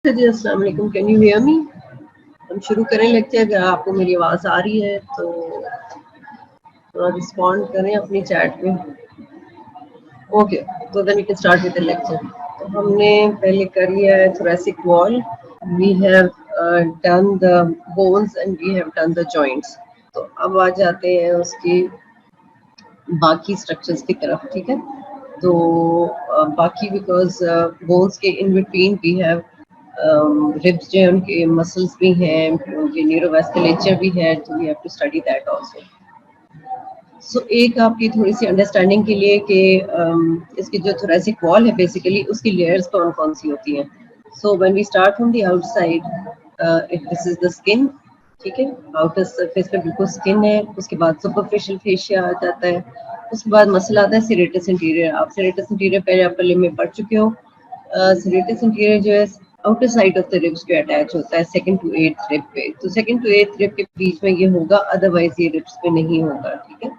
जी अस्सलाम वालेकुम, can you hear me? हम शुरू करें लेक्चर। अगर आपको मेरी आवाज़ आ रही है तो थोड़ा रिस्पॉन्ड करें अपनी चैट में। ओके, तो then we can start with the lecture. तो हमने पहले कर लिया है thoracic wall, we have done the bones and we have done the joints. तो अब आ जाते हैं उसकी बाकी स्ट्रक्चर्स की तरफ, ठीक है। तो बाकी बिकॉज बोन्स के in between we have ribs जो है उनके मसल्स भी हैं, उनके न्यूरोवास्कुलेचर भी है, तो we have to study that also. So एक आपकी थोड़ी सी अंडरस्टैंडिंग के लिए कि इसकी जो थोरेसिक वॉल है बेसिकली उसकी लेयर्स कौन कौन सी होती हैं। So when we start from the outside, this is the skin, ठीक है। आउटर सरफेस पे बिल्कुल स्किन है, उसके बाद सुपरफिशियल फेशिया आ जाता है, उसके बाद मसल आता है सेरेटस इंटीरियर। आप सेरेटस इंटीरियर पहले अपर लिम्ब में पढ़ चुके हो। सेरेटस इंटीरियर जो है outer side of the ribs पे अटैच होता है, सेकंड टू एट्थ रिब पे। तो सेकंड टू एट्थ रिब के बीच में ये होगा, अदरवाइज ये रिब्स पे नहीं होगा, ठीक है।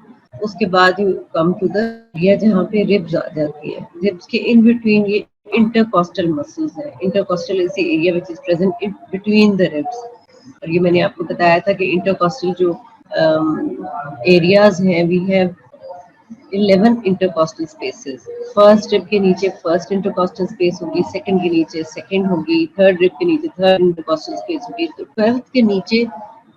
उसके बाद you come to the area जहाँ पे रिब्स आ जाती है। रिब्स के इन बिटवीन ये इंटरकोस्टल मसल्स है। Intercostal is the area which is present in between the ribs. और ये मैंने आपको बताया था कि इंटरकोस्टल जो एरियाज हैं, we have 11 intercostal spaces. First rib के नीचे फर्स्ट इंटरकोस्टल स्पेस होगी, सेकंड के नीचे सेकंड होगी, थर्ड रिब के नीचे थर्ड इंटरकोस्टल स्पेस होगी। तो 12th के नीचे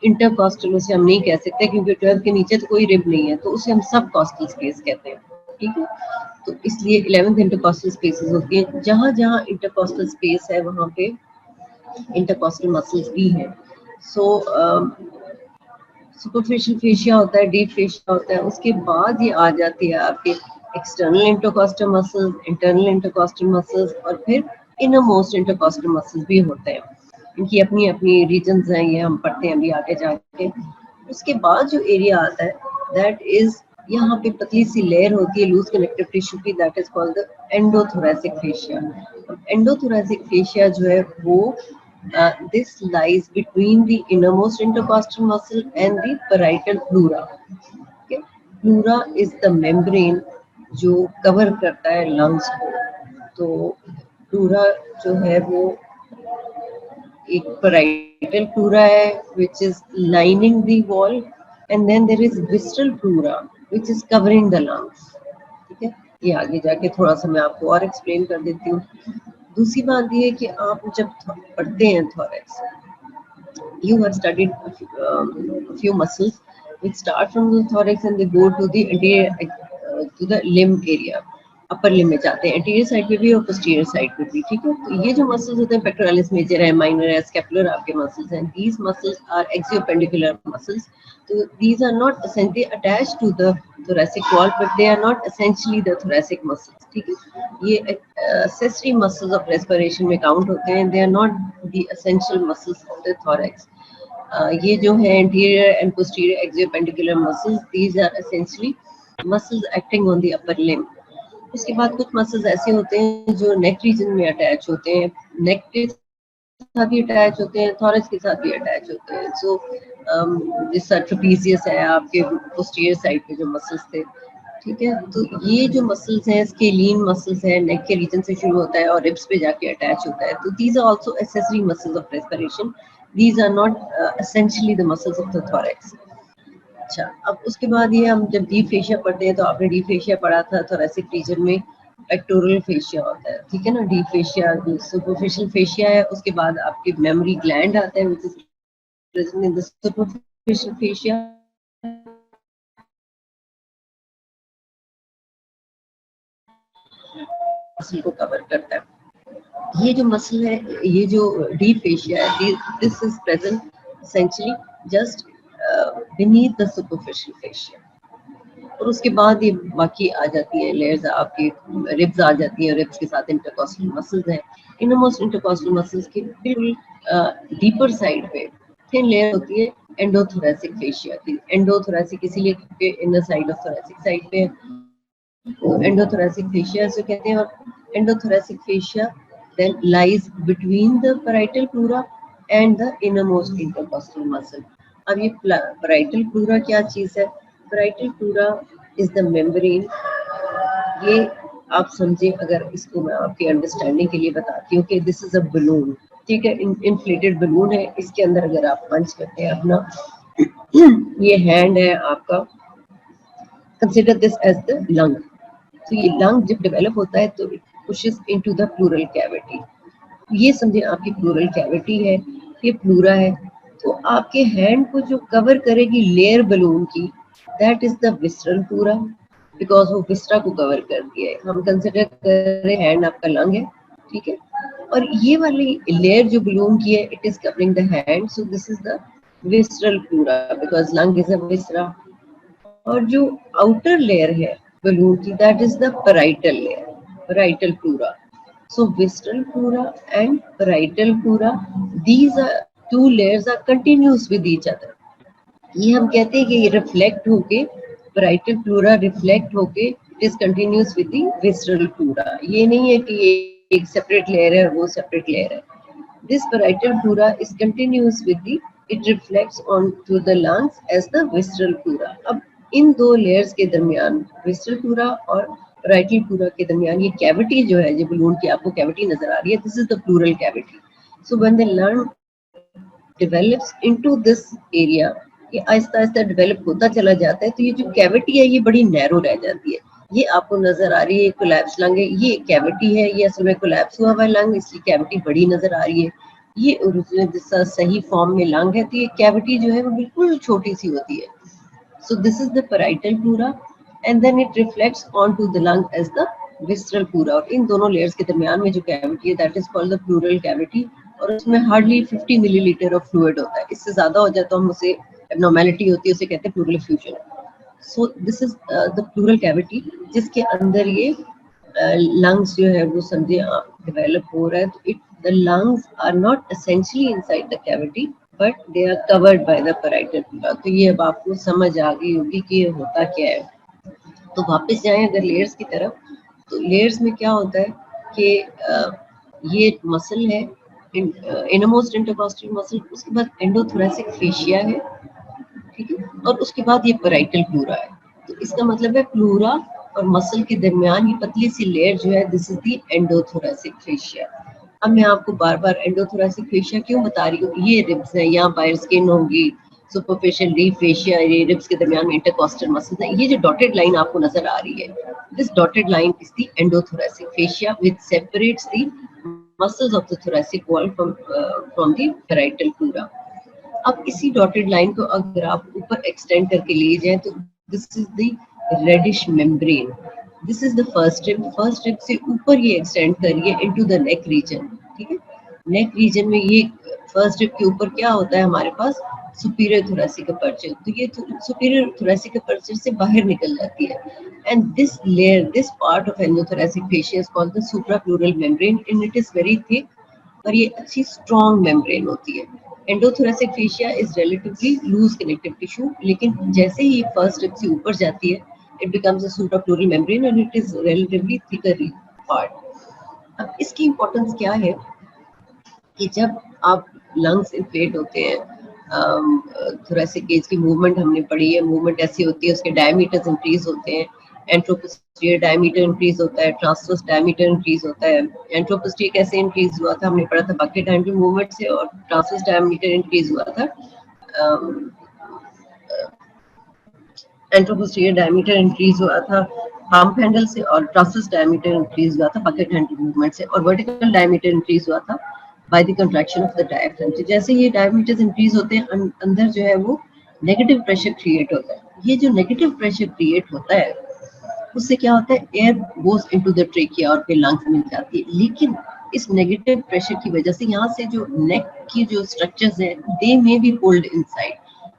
इंटरकोस्टल उसे हम नहीं कह सकते, क्योंकि 12th के नीचे तो कोई रिब नहीं है, तो उसे हम सब कोस्टल स्पेस कहते हैं, ठीक है। तो इसलिए 11th इंटरकोस्टल स्पेसेस होती हैं। जहाँ जहाँ इंटरकोस्टल स्पेस है वहाँ पे इंटरकोस्टल मसल्स भी हैं। सो सुपरफिशियल फेशिया होता है, डीप फेशिया होता है, उसके बाद ये आ जाती है आपके external intercostal muscles, internal intercostal muscles, और फिर इनर मोस्ट इंटरकोस्टल मसल्स भी होते हैं। इनकी अपनी अपनी रीजन्स हैं, ये हम पढ़ते हैं अभी आगे जाके। उसके बाद जो एरिया आता है दैट इज, यहाँ पे पतली सी लेयर होती है लूज कनेक्टिव टिश्यू की, that is called the endothoracic fascia. Endothoracic fascia जो है वो this lies between the innermost intercostal muscle and the parietal pleura. Okay? Pleura is the membrane जो कवर करता है लंग्स को। तो प्लूरा जो है वो एक parietal pleura है which is lining the wall, and then there is visceral pleura which is covering the lungs, ठीक है। ये आगे जाके थोड़ा सा मैं आपको और एक्सप्लेन कर देती हूँ। दूसरी बात ये है कि आप जब पढ़ते हैं thorax, you have studied a few muscles which start from the thorax and they go to the anterior to the limb area, upper limb में जाते हैं, एंटीरियर साइड पे भी और पोस्टीरियर साइड पे भी, ठीक है। तो ये जो मसल्स होते हैं पेक्टोरालिस मेजर है, माइनर है, स्कैपुलर आपके मसल्स हैं, these muscles are axioappendicular muscles. तो these are not essentially attached to the thoracic wall but they are not essentially the thoracic muscles, ठीक है। ये accessory muscles of respiration में count होते हैं, they are not the essential muscles of the thorax. ये जो है anterior and posterior exiopendicular muscles, these are essentially muscles acting on the upper limb. उसके बाद कुछ मसल्स ऐसे होते हैं जो नेक रीजन में अटैच होते हैं, नेक के साथ भी अटैच होते हैं, थॉरस के साथ भी अटैच होते हैं। सो जिस ट्रेपीजियस है आपके पोस्टीरियर साइड पे जो मसल्स थे, ठीक है। तो ये जो मसल्स हैं, स्केलीन मसल्स है, नेक के रीजन से शुरू होता है और रिब्स पे जाके अटैच होता है। तो these are also accessory muscles of respiration, these are not essentially the muscles of the thorax. अच्छा, अब उसके बाद ये हम जब डीप फेशिया पढ़ते हैं तो आपने डीप फेशिया पढ़ा था, थोरैसिक रीजन में पेक्टोरल फेशिया होता है, ठीक है ना। डीप फेशिया सुपरफिशियल फेशिया है, उसके बाद आपके मेमोरी ग्लैंड आता है which is present in the superficial fascia. Muscle को कवर करता है। ये जो मसल है, ये जो डीप फेशिया है, this is present essentially just beneath the superficial fascia। और उसके बाद ये बाकी आ जाती है लेयर्स, आपकी रिब्स आ जाती हैं, रिब्स के साथ इंटरकोस्टल मसल्स हैं। इनरमोस्ट इंटरकोस्टल मसल्स की बिल्कुल डीपर साइड पे थिन लेयर होती है एंडोथोरेसिक फेशिया की। एंडोथोरेसिक इसीलिए क्योंकि inner side of thoracic side पे एंडोथोरेसिक फेशिया से कहते हैं। और एंडोथोरेसिक fascia then lies between the parietal pleura and the innermost intercostal muscle। अब ये parietal pleura क्या चीज है? parietal pleura is the membrane। ये आप समझे, अगर इसको मैं आपकी अंडरस्टैंडिंग के लिए बताती हूँ कि दिस इज अ बलून, ठीक है, इन्फ्लेटेड बलून है, इसके अंदर अगर आप पंच करते हैं अपना, ये हैंड है आपका, consider this as the lung. तो ये लंग जब डेवलप होता है तो it pushes into the pleural cavity. ये समझे आपकी प्लूरल कैविटी है, ये प्लूरा है। तो आपके हैंड को जो कवर करेगी लेयर बलून की, that is the visceral pleura, because वो विस्ट्रा को कवर करती है। हम कंसिडर कर रहे हैंड आपका लंग है, ठीक है, और ये वाली लेयर जो बलून की है, it is covering the hand, so this is the visceral pleura because lung is a viscera. और जो आउटर लेयर है बलून की, that is the parietal layer, parietal pleura. So visceral pleura and parietal pleura, these are two layers are continuous with each other. ये हम कहते हैं कि ये रिफ्लेक्ट होके parietal pleura रिफ्लेक्ट होके it is continuous with the visceral pleura. ये नहीं है कि ये एक सेपरेट लेयर है वो सेपरेट लेयर है। This parietal pleura is continuous with the, it reflects onto the lungs as the visceral pleura. अब इन दो लेयर्स के दरमियान, विस्ट्रल प्लूरा और पैराइटल प्लूरा के दरमियान ये कैविटी जो है, जो बलून की आपको कैविटी नजर आ रही है, this is the pleural cavity. So when the lung develops into this area, ये आहिस्ता आहिस्ता डेवलप होता चला जाता है, तो ये जो कैविटी है ये बड़ी नैरो रह जाती है। ये आपको नजर आ रही है कोलैप्स लंग है, ये कैविटी है, ये असल में कोलैप्स हुआ हुआ है लंग, इसकी कैविटी बड़ी नजर आ रही है। ये ओरिजिनल जिसका सही फॉर्म में लंग है, तो ये कैविटी जो है वो बिल्कुल छोटी सी होती है। So this is the parietal pleura, and then it reflects onto the lung as the visceral pleura. और इन दोनों layers के दरमियान में जो cavity है, that is called the pleural cavity, और उसमें hardly 50 milliliter of fluid होता है। इससे ज्यादा हो जाए तो हम उसे abnormality होती है, उसे कहते हैं pleural effusion. So this is the pleural cavity, जिसके अंदर ये lungs जो है वो समझे develop हो रहा है। तो the lungs are not essentially inside the cavity, but they are covered by the parietal pleura. तो ये अब आपको समझ आ गई होगी कि ये होता क्या है। तो वापस जाएं अगर लेयर्स की तरफ, तो लेयर्स में क्या होता है कि ये मसल है, इनमोस्ट इंटरकॉस्टल मसल, उसके बाद एंडोथोरेसिक फेशिया है, ठीक है, और उसके बाद ये पैराइटल प्लूरा है। तो इसका मतलब है प्लूरा और मसल के दरमियान ये पतली सी लेयर जो है, this is the endothoracic fascia. अब मैं आपको बार बार एंडोथोरेसिक फेशिया क्यों बता रही हूँ, ये रिब्स है, यहाँ बाहर स्किन होगी, सुपरफिशियल डीप फेशिया, ये रिब्स के दरमियान में इंटरकॉस्टल मसल्स है। ये जो डॉटेड लाइन आपको नजर आ रही है, this dotted line is the endothoracic fascia which separates the muscles of the thoracic wall from the parietal pleura. अब इसी डॉटेड लाइन को अगर आप ऊपर एक्सटेंड करके ले जाएं, तो this is the reddish membrane, this is the first rib से ऊपर ये एक्सटेंड करिए इनटू द नेक रीजन, ठीक है। नेक रीजन में ये फर्स्ट रिब के ऊपर क्या होता है हमारे पास, सुपीरियर थोरेसिक अपर्चर। तो ये सुपीरियर थोरेसिक अपर्चर से बाहर निकल जाती है, and this layer, this part of endothoracic fascia is called the suprapleural membrane, and it is very thick, और ये अच्छी स्ट्रॉन्ग मेम्ब्रेन होती है। Endothoracic fascia is relatively loose connective tissue, लेकिन जैसे ही फर्स्ट रिब से ऊपर जाती है, it becomes a supraplural membrane and it is relatively thicker part. अब इसकी इम्पोर्टेंस क्या है कि जब आप लंग्स इन्फ्लेट होते हैं, थोरेसिक केज की मूवमेंट हमने पढ़ी है, मूवमेंट ऐसी होती है, उसके डायमीटर्स इंक्रीज होते हैं, एंट्रोपोस्टीरियर डायमीटर इंक्रीज होता है, ट्रांसवर्स डायमीटर इंक्रीज होता है। एंट्रोपोस्टीरियर कैसे इंक्रीज हुआ था, हमने पढ़ा था बकेट हैंडल मूवमेंट से, और ट्रांसवर्स डायमीटर इंक्रीज हुआ था, एंट्रोपोस्टीरियर डायमीटर इंक्रीज हुआ था हार्म हैंडल से, और ट्रांसवर्स डायमीटर इंक्रीज हुआ था बकेट हैंडल मूवमेंट से, और वर्टिकल डायमीटर इंक्रीज हुआ था by the contraction of the diaphragm. तो जैसे ये डायमीटर्स इंक्रीज होते हैं, अंदर जो है वो नेगेटिव प्रेशर क्रिएट होता है। ये जो नेगेटिव प्रेशर क्रिएट होता है, उससे क्या होता है, air goes into the trachea और फिर लंग्स में जाती है। लेकिन इस नेगेटिव प्रेशर की वजह से यहाँ से जो नेक की जो स्ट्रक्चर्स हैं, दे मे बी पुल्ड इनसाइड।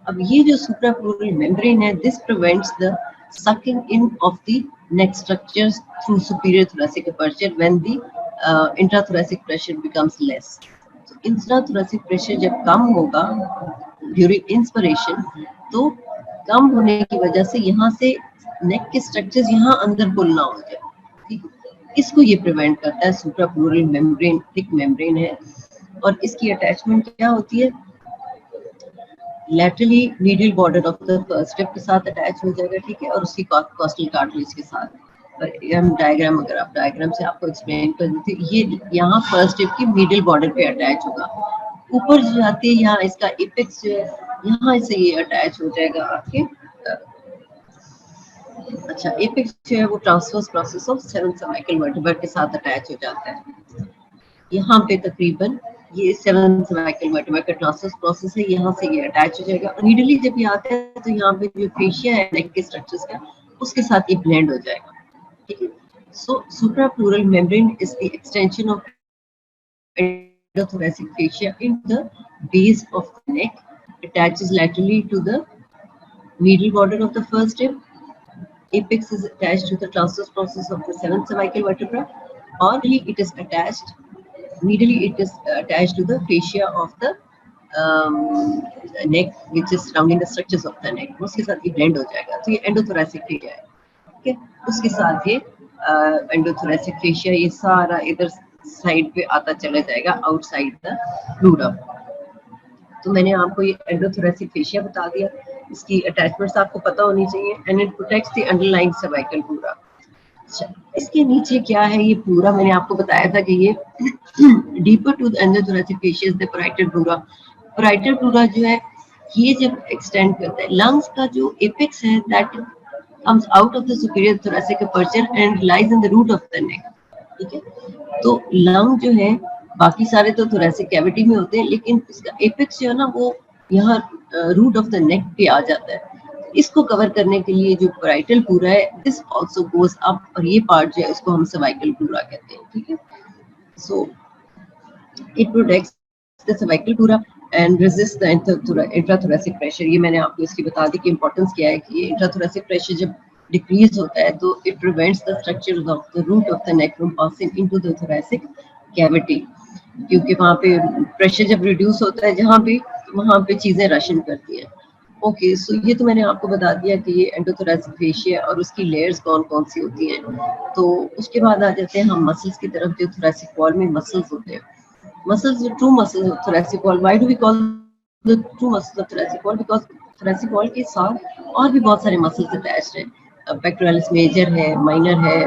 अब ये जो सुप्राप्लूरल मेम्ब्रेन है, this prevents the sucking in of the neck structures through superior thoracic aperture when the intrathoracic pressure becomes less. So intrathoracic pressure जब कम होगा during inspiration, तो कम होने की वजह से यहाँ से नेक के स्ट्रक्चर्स यहाँ अंदर पुल ना हो जाए, ठीक है। इसको ये प्रिवेंट करता है, सुप्राप्लूरल मेम्ब्रेन थिक मेम्ब्रेन है, और इसकी अटैचमेंट क्या होती है, laterally medial border of the first rib के साथ अटैच हो जाएगा, ठीक है, और उसकी कॉस्टल कार्टिलेज के साथ। हम डायग्राम, अगर आप डायग्राम से आपको एक्सप्लेन कर देते, ये यहाँ फर्स्ट स्टेप की मिडिल बॉर्डर पे अटैच होगा, ऊपर जो जाती है यहाँ इसका एपेक्स जो है यहाँ से ये अटैच हो जाएगा आपके। अच्छा, एपेक्स जो है वो transverse process of 7 cervical vertebra के साथ अटैच हो जाता है। यहाँ पे तकरीबन ये 7 सर्वाइकल वर्टेब्रा का ट्रांसवर्स प्रोसेस है, यहाँ से ये अटैच हो जाएगा। और नीडली जब ये आता है तो यहाँ पे जो फेशिया है नेक के स्ट्रक्चर्स का, उसके साथ ये ब्लेंड हो जाएगा, ठीक है। So suprapleural membrane is the extension of endothoracic fascia in the base of the neck, attaches laterally to the medial border of the first rib. Apex is attached to the transverse process of the 7th cervical vertebra, or it is attached medially, it is attached to the fascia of the neck, which is surrounding the structures of the neck. उसके साथ ये blend हो जाएगा, तो ये endothoracic fascia है, ठीक है। उसके साथ ये एंडोथोरेसिक फेशिया ये सारा इधर साइड पे आता चला जाएगा आउटसाइड द प्लूरा। तो मैंने आपको ये एंडोथोरेसिक फेशिया बता दिया, इसकी अटैचमेंट्स आपको पता होनी चाहिए, and it protects the underlying cervical pleura. अच्छा, इसके नीचे क्या है, ये प्लूरा मैंने आपको बताया था कि ये deeper to the endothoracic fascia is the parietal pleura. Parietal pleura जो है ये जब एक्सटेंड करता है, लंग्स का जो एपेक्स है that comes out of the superior thoracic aperture and lies in the root of the neck, ठीक है। तो लंग जो है बाकी सारे तो thoracic cavity में होते हैं, लेकिन इसका एपेक्स जो है ना वो यहाँ रूट ऑफ द नेक पे आ जाता है। इसको कवर करने के लिए जो पैराइटल प्लूरा है, दिस आल्सो गोज अप, और ये पार्ट जो है उसको हम सर्वाइकल प्लूरा कहते हैं, ठीक है। So it protects the cervical pleura and resist the intrathoracic pressure। ये मैंने आपको इसकी बता दी कि इंपॉर्टेंस क्या है कि ये intrathoracic pressure जब डिक्रीज होता है तो it prevents the structures of the root of the neck from passing into the thoracic cavity, क्योंकि वहाँ पे प्रेशर जब रिड्यूस होता है जहाँ पे, वहाँ पे चीजें रशन करती हैं। ओके, सो ये तो मैंने आपको बता दिया कि ये एंडोथोरेसिक फेशिया और उसकी लेयर्स कौन कौन सी होती हैं। तो उसके बाद आ जाते हैं हम मसल्स की तरफ, जो thoracic wall में मसल्स होते हैं। Muscles, the true muscles of thoracic wall. Why do we call the true muscles of thoracic wall? Because thoracic wall के साथ और भी बहुत सारे muscles attached हैं। Pectoralis major है, minor है,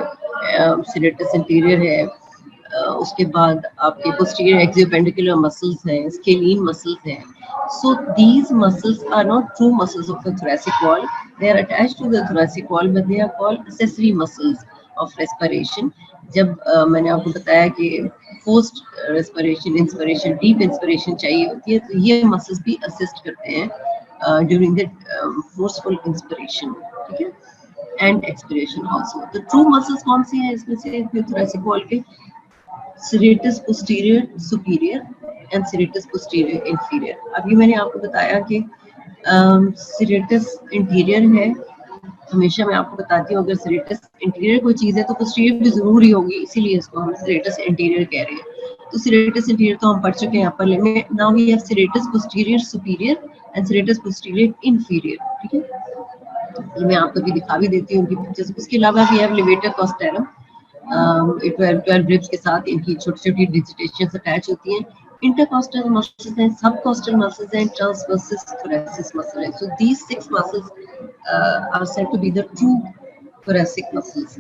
serratus inferior है, उसके बाद आपके posterior axiopendicular muscles हैं, scalene muscles हैं। So these muscles are not true muscles of the thoracic wall. They are attached to the thoracic wall, but they are called accessory muscles of respiration। जब मैंने आपको बताया कि post respiration, inspiration, deep inspiration चाहिए होती है, तो ये मसल्स भी असिस्ट करते हैं ड्यूरिंग द फोर्सफुल इंस्पिरेशन, ठीक है, एंड एक्सपिरेशन आल्सो। तो ट्रू मसल्स कौन सी हैं इसमें से thoracic wall के? serratus posterior superior and serratus posterior inferior। अभी मैंने आपको बताया कि serratus interior है, हमेशा मैं आपको बताती हूँ अगर serratus इंटीरियर कोई चीज है तो posterior भी जरूर ही होगी, इसीलिए इसको हम serratus इंटीरियर कह रहे हैं। तो serratus इंटीरियर तो हम पढ़ चुके हैं यहाँ पर में। Now we have serratus posterior superior and serratus posterior inferior, ठीक है। ये मैं आपको भी दिखा भी देती हूँ उनकी पिक्चर्स। उसके अलावा वी हैव levator costarum, 12 रिब्स के साथ इनकी छोटी छोटी डिजिटेशंस अटैच होती हैं। इंटरकॉस्टल मसल्स हैं, सबकॉस्टल मसल्स हैं, ट्रांसवर्सिस thoracic मसल है। So these 6 muscles are said to be the true thoracic muscles.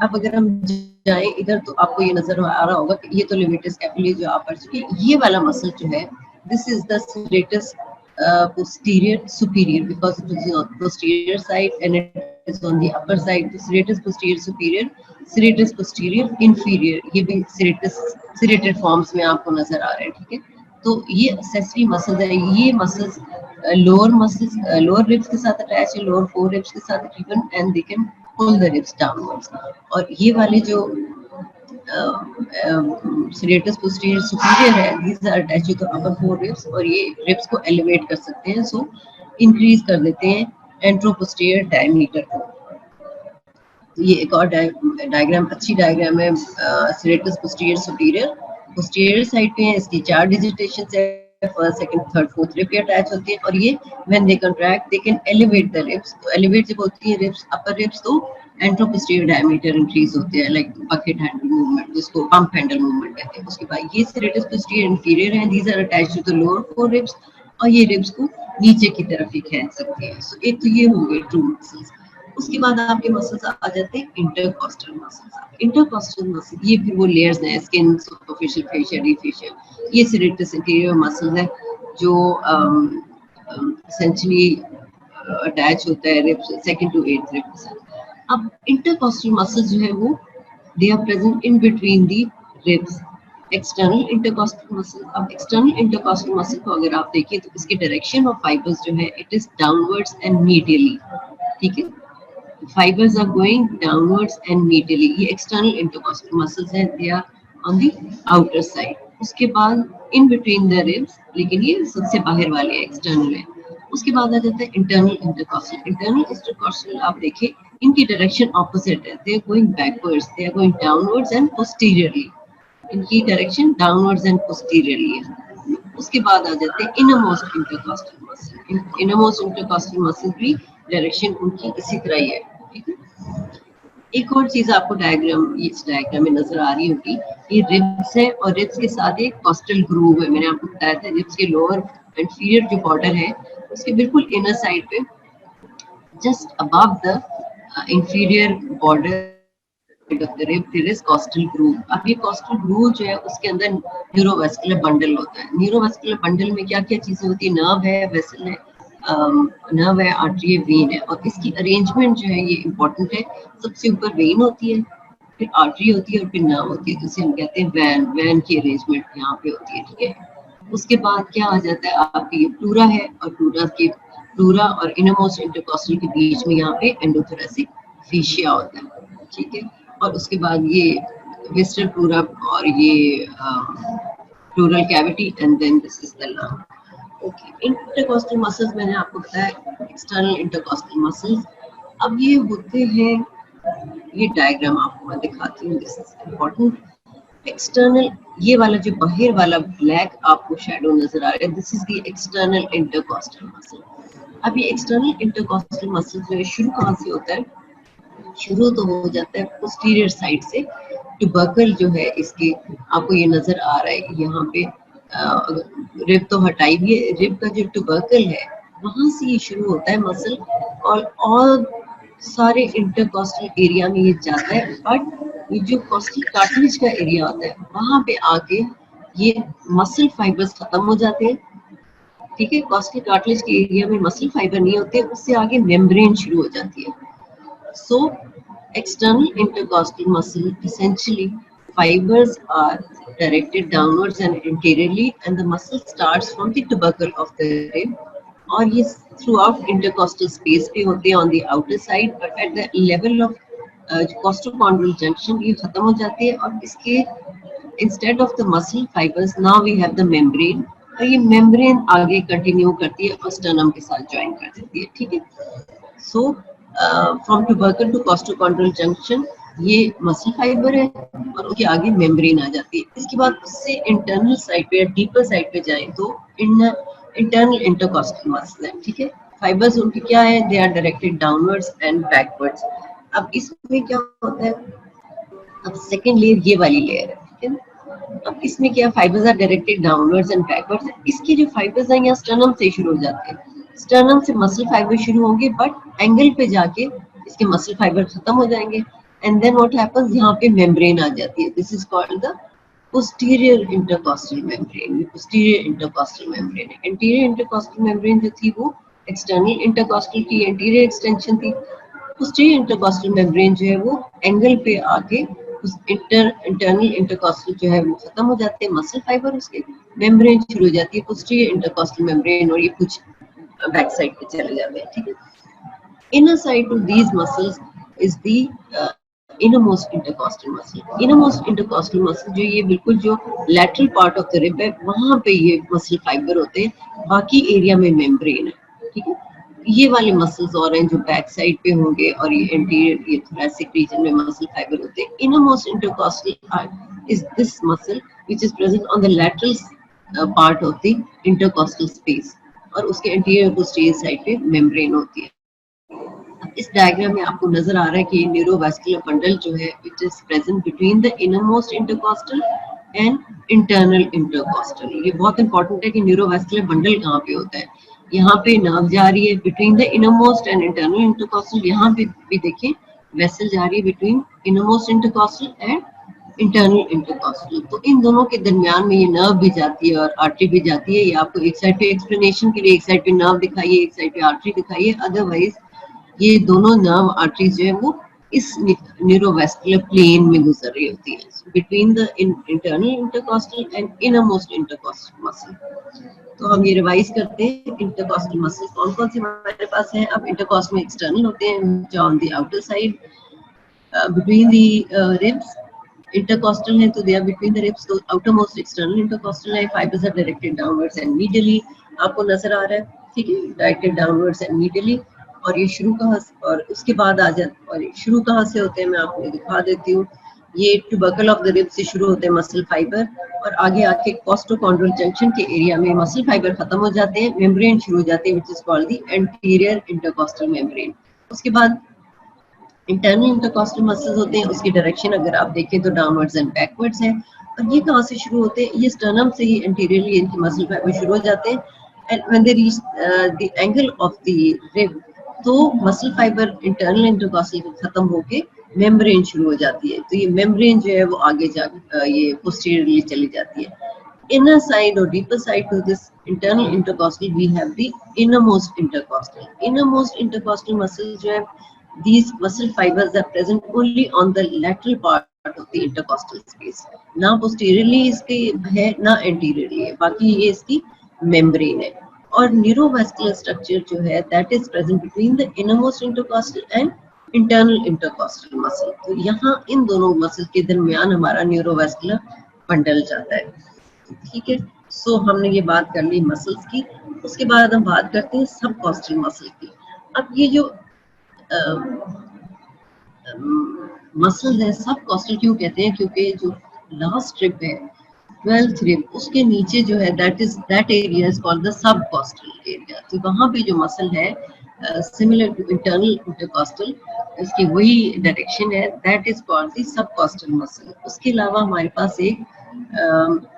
अब अगर हम जाएं इधर तो आपको ये नजर आ रहा होगा कि ये तो levator scapulae जो आप पढ़ चुके हैं। ये वाला मसल जो है, this is the serratus posterior superior, because it is on posterior side and it is on the upper side. तो serratus posterior superior, serratus posterior inferior, ये भी serrated forms में आपको नजर आ रहे हैं, ठीक है। तो ये accessory muscles है, ये muscles lower ribs के साथ attach है, lower 4 ribs के साथ तकरीबन, and they can pull the ribs downwards। और ये वाले जो serratus posterior superior है, these are attached to the upper 4 ribs, और ये ribs को elevate कर सकते हैं, so increase कर देते हैं anteroposterior diameter को। तो ये एक और डायग्राम, अच्छी डायग्राम है serratus posterior superior। posterior side पे है, इसकी 4 डिजिटेशंस है, first, second, third, fourth rib पे अटैच होती है, और ये when they contract they can elevate the ribs। तो elevate जब होती है ribs, upper ribs, तो anteroposterior diameter increase होते हैं, like bucket handle movement, जिसको pump handle movement कहते हैं। उसके बाद ये serratus posterior inferior है, these are attached to the lower 4 ribs, और ये ribs को नीचे की तरफ ही खींच सकते हैं। सो एक तो ये हो गए ट्रू मसल्स। उसके बाद आपके मसल्स आ जाते हैं इंटरकॉस्टल मसल्स। इंटरकॉस्टल मसल ये फिर वो लेयर्स हैं, स्किन, सुपरफिशियल, फेशियल, डिफेशियल, ये सीरेटस इंटीरियर मसल है जो एसेंशियली अटैच होता है ribs, second to eight ribs. अब इंटरकॉस्टल मसल्स जो है वो they are present in between the ribs. External intercostal muscle, अब एक्सटर्नल इंटरकॉस्टल मसल को अगर आप देखें तो इसकी डायरेक्शन ऑफ फाइबर्स जो है it is downwards and medially, ठीक है, fibers are going downwards and medially, ये external intercostal muscles हैं, they are on the outer side। उसके बाद in between the ribs, लेकिन ये सबसे बाहर वाले external है। उसके बाद आ जाता है internal intercostal। internal intercostal आप देखें इनकी डायरेक्शन ऑपोजिट है, they are going backwards, they are going downwards and posteriorly, इनकी डायरेक्शन डाउनवर्ड्स एंड पोस्टीरियरली है। उसके बाद आ जाते हैं innermost intercostal muscle. Innermost intercostal muscle भी डायरेक्शन उनकी इसी तरह ही है, ठीक है। एक और चीज आपको डायग्राम, इस डायग्राम में नजर आ रही होगी, ये रिब्स है और रिब्स के साथ एक कॉस्टल ग्रूव है। मैंने आपको बताया था रिब्स के लोअर इंफीरियर जो बॉर्डर है उसके बिल्कुल इनर साइड पे, just above the inferior border of the rib there is costal groove। अब ये costal groove जो है उसके अंदर न्यूरोवेस्कुलर बंडल होता है। न्यूरोवेस्कुलर बंडल में क्या क्या चीजें होती है, नर्व है, वेसल है, नर्व है, आर्टरी है, वेन है, और इसकी अरेंजमेंट जो है ये इंपॉर्टेंट है। सबसे ऊपर वेन होती है, फिर आर्टरी होती है और फिर नर्व होती है, जिसे हम कहते हैं वैन। वैन की अरेंजमेंट यहाँ पे होती है, ठीक है। उसके बाद क्या आ जाता है, आपकी ये प्लूरा है और प्लूरा और इनरमोस्ट इंटरकॉस्टल के बीच में यहाँ पे एंडोथोरेसिक फेशिया होता है, ठीक है। और उसके बाद ये विस्टल प्लूरा और ये pleural cavity and then this is the lung. Okay, intercostal muscles मैंने आपको बताया, एक्सटर्नल इंटरकॉस्टल मसल्स। अब ये होते हैं, ये डायग्राम आपको मैं दिखाती हूँ, दिस इज इम्पोर्टेंट। एक्सटर्नल, ये वाला जो बाहर वाला ब्लैक आपको शैडो नजर आ रहा है, this is the external intercostal muscle. अब ये एक्सटर्नल इंटरकॉस्टल मसल जो है शुरू कहाँ से होता है, शुरू तो हो जाता है पोस्टीरियर साइड से। ट्यूबरकल जो है इसके आपको ये नजर आ रहा है यहाँ पे, रिब तो हटाइए, रिब का जो ट्यूबरकल है वहां से ये शुरू होता है मसल, और सारे इंटरकॉस्टल एरिया में ये जाता है। बट ये जो कॉस्टल कार्टिलेज का एरिया होता है वहां पे आके ये मसल फाइबर्स खत्म हो जाते हैं, ठीक है। कॉस्टल कार्टिलेज के एरिया में मसल फाइबर नहीं होते, उससे आगे मेम्ब्रेन शुरू हो जाती है। So, external intercostal muscle essentially fibers are directed downwards and anteriorly, and the muscle starts from the tubercle of the rib, और ये throughout intercostal space पे होते हैं on the outer side, but at the level of costochondral junction ये खत्म हो जाती है, और इसके instead of the muscle fibers now we have the membrane, और ये membrane आगे कंटिन्यू करती है और sternum के साथ ज्वाइन कर देती है, ठीक है। So from tubercle to costochondral junction ये मसल फाइबर है और उसके आगे मेम्ब्रेन आ जाती है। इसके बाद उससे इंटरनल साइड पे, डीपर साइड पे जाएं तो इंटरनल इंटरकॉस्टल मसल है, ठीक है। फाइबर्स उनके क्या है, they are directed downwards and backwards. अब इसमें क्या होता है, अब सेकेंड लेयर ये वाली लेयर है, ठीक है। अब इसमें क्या, fibres are directed downwards and backwards. इसके जो फाइबर्स हैं यहाँ स्टर्नम से शुरू हो जाते हैं, स्टर्नम से मसल फाइबर शुरू होंगे, बट एंगल पे जाके इसके मसल फाइबर खत्म हो जाएंगे, एंड देन व्हाट हैपेंस, यहाँ पे मेम्ब्रेन आ जाती है। This is called the posterior intercostal membrane. Posterior intercostal membrane है। एंटीरियर इंटरकॉस्टल मेम्ब्रेन जो थी वो एक्सटर्नल इंटरकॉस्टल की एंटीरियर एक्सटेंशन थी। पोस्टीरियर इंटरकॉस्टल मेम्ब्रेन जो है वो एंगल पे आके उस इंटरनल इंटरकॉस्टल जो है वो खत्म हो जाते हैं मसल फाइबर, उसके मेम्ब्रेन शुरू हो जाती है पोस्टीरियर इंटरकॉस्टल मेम्ब्रेन, और ये कुछ बैक साइड पे चले जाते हैं, ठीक है। Inner side to these muscles is the innermost intercostal muscle. Innermost intercostal muscle जो ये बिल्कुल जो lateral part of the rib है वहां पे ये मसल फाइबर होते हैं, बाकी एरिया में मेम्ब्रेन है, ठीक है। ये वाले मसल्स और हैं जो बैक साइड पे होंगे, और ये एंटीरियर, ये थोरैसिक रीजन में मसल फाइबर होते हैं। Innermost intercostal is this muscle which is present on the lateral part of the intercostal space, और उसके एंटीरियर पोस्टीरियर साइड पे मेम्ब्रेन होती है। अब इस डायग्राम में आपको नजर आ रहा है कि न्यूरोवास्कुलर बंडल जो है it is present between the innermost intercostal and internal intercostal. ये बहुत इंपॉर्टेंट है कि न्यूरोवास्कुलर बंडल कहाँ पे होता है। यहाँ पे नर्व जा रही है between the innermost and internal intercostal. यहाँ पे भी देखिए वेसल जा रही है between innermost intercostal and internal intercostal. तो इन दोनों के दरमियान में ये नर्व भी जाती है और आर्टरी भी जाती है। ये आपको एक साइड पे एक्सप्लेनेशन के लिए एक साइड पे नर्व दिखाइए, एक साइड पे आर्टरी दिखाइए, अदरवाइज ये दोनों नर्व आर्टरीज जो है वो इस न्यूरोवेस्कुलर प्लेन में गुजर रही होती है between the internal intercostal and innermost intercostal muscle. तो हम ये रिवाइज करते हैं इंटरकॉस्टल मसल्स कौन कौन से हमारे पास हैं। अब इंटरकॉस्ट में एक्सटर्नल होते हैं जो on the outer side between the ribs. Intercostal है तो they are between the ribs. तो आउटर मोस्ट एक्सटर्नल इंटरकॉस्टल है, fibres are directed downwards and medially. आपको नजर आ रहा है, ठीक है, डायरेक्टेड डाउनवर्ड्स एंड मीडियली। और ये शुरू कहाँ और उसके बाद आ जाते, और शुरू कहाँ से होते हैं मैं आपको दिखा देती हूँ। ये ट्यूबरकल ऑफ द रिब से शुरू होते हैं मसल फाइबर, और आगे आके कोस्टोकॉन्ड्रल जंक्शन के एरिया में मसल फाइबर खत्म हो जाते हैं, मेम्ब्रेन शुरू हो जाती है which is called the anterior intercostal membrane. उसके बाद इंटरनल इंटरकॉस्टल मसल्स होते हैं, उसकी डायरेक्शन अगर आप देखें तो डाउनवर्ड्स एंड बैकवर्ड्स है। और ये कहाँ से शुरू होते हैं, ये स्टर्नम से ही एंटीरियरली इनकी मसल फाइबर शुरू हो जाते हैं। And when they reach the angle of the rib, तो मसल फाइबर इंटरनल इंटरकॉस्टल को खत्म होके मेम्ब्रेन शुरू हो जाती है। तो ये मेम्ब्रेन जो है वो आगे जा ये पोस्टीरियरली चली जाती है। Inner side or deeper side to this internal intercostal, we have the innermost intercostal. Innermost intercostal muscle जो है, these muscle fibers are present only on the lateral part of the intercostal space. ना posteriorly इसके है ना anteriorly है, बाकी ये इसकी membrane है। और neurovascular structure जो है that is present between the innermost intercostal and internal intercostal muscle। तो यहाँ इन दोनों मसल के दरमियान हमारा न्यूरोवेस्कुलर बंडल जाता है। ठीक है, सो हमने ये बात कर ली मसल्स की। उसके बाद हम बात करते हैं सबकॉस्टल मसल की। अब ये जो मसल्स है सबकॉस्टल क्यों कहते हैं, क्योंकि जो लास्ट रिब है 12th रिब, उसके नीचे जो है that area is called the subcostal area. तो वहाँ पे जो मसल है सिमिलर टू इंटरनल इंटरकॉस्टल, इसकी वही डायरेक्शन है, that is called the subcostal muscle. उसके अलावा हमारे पास एक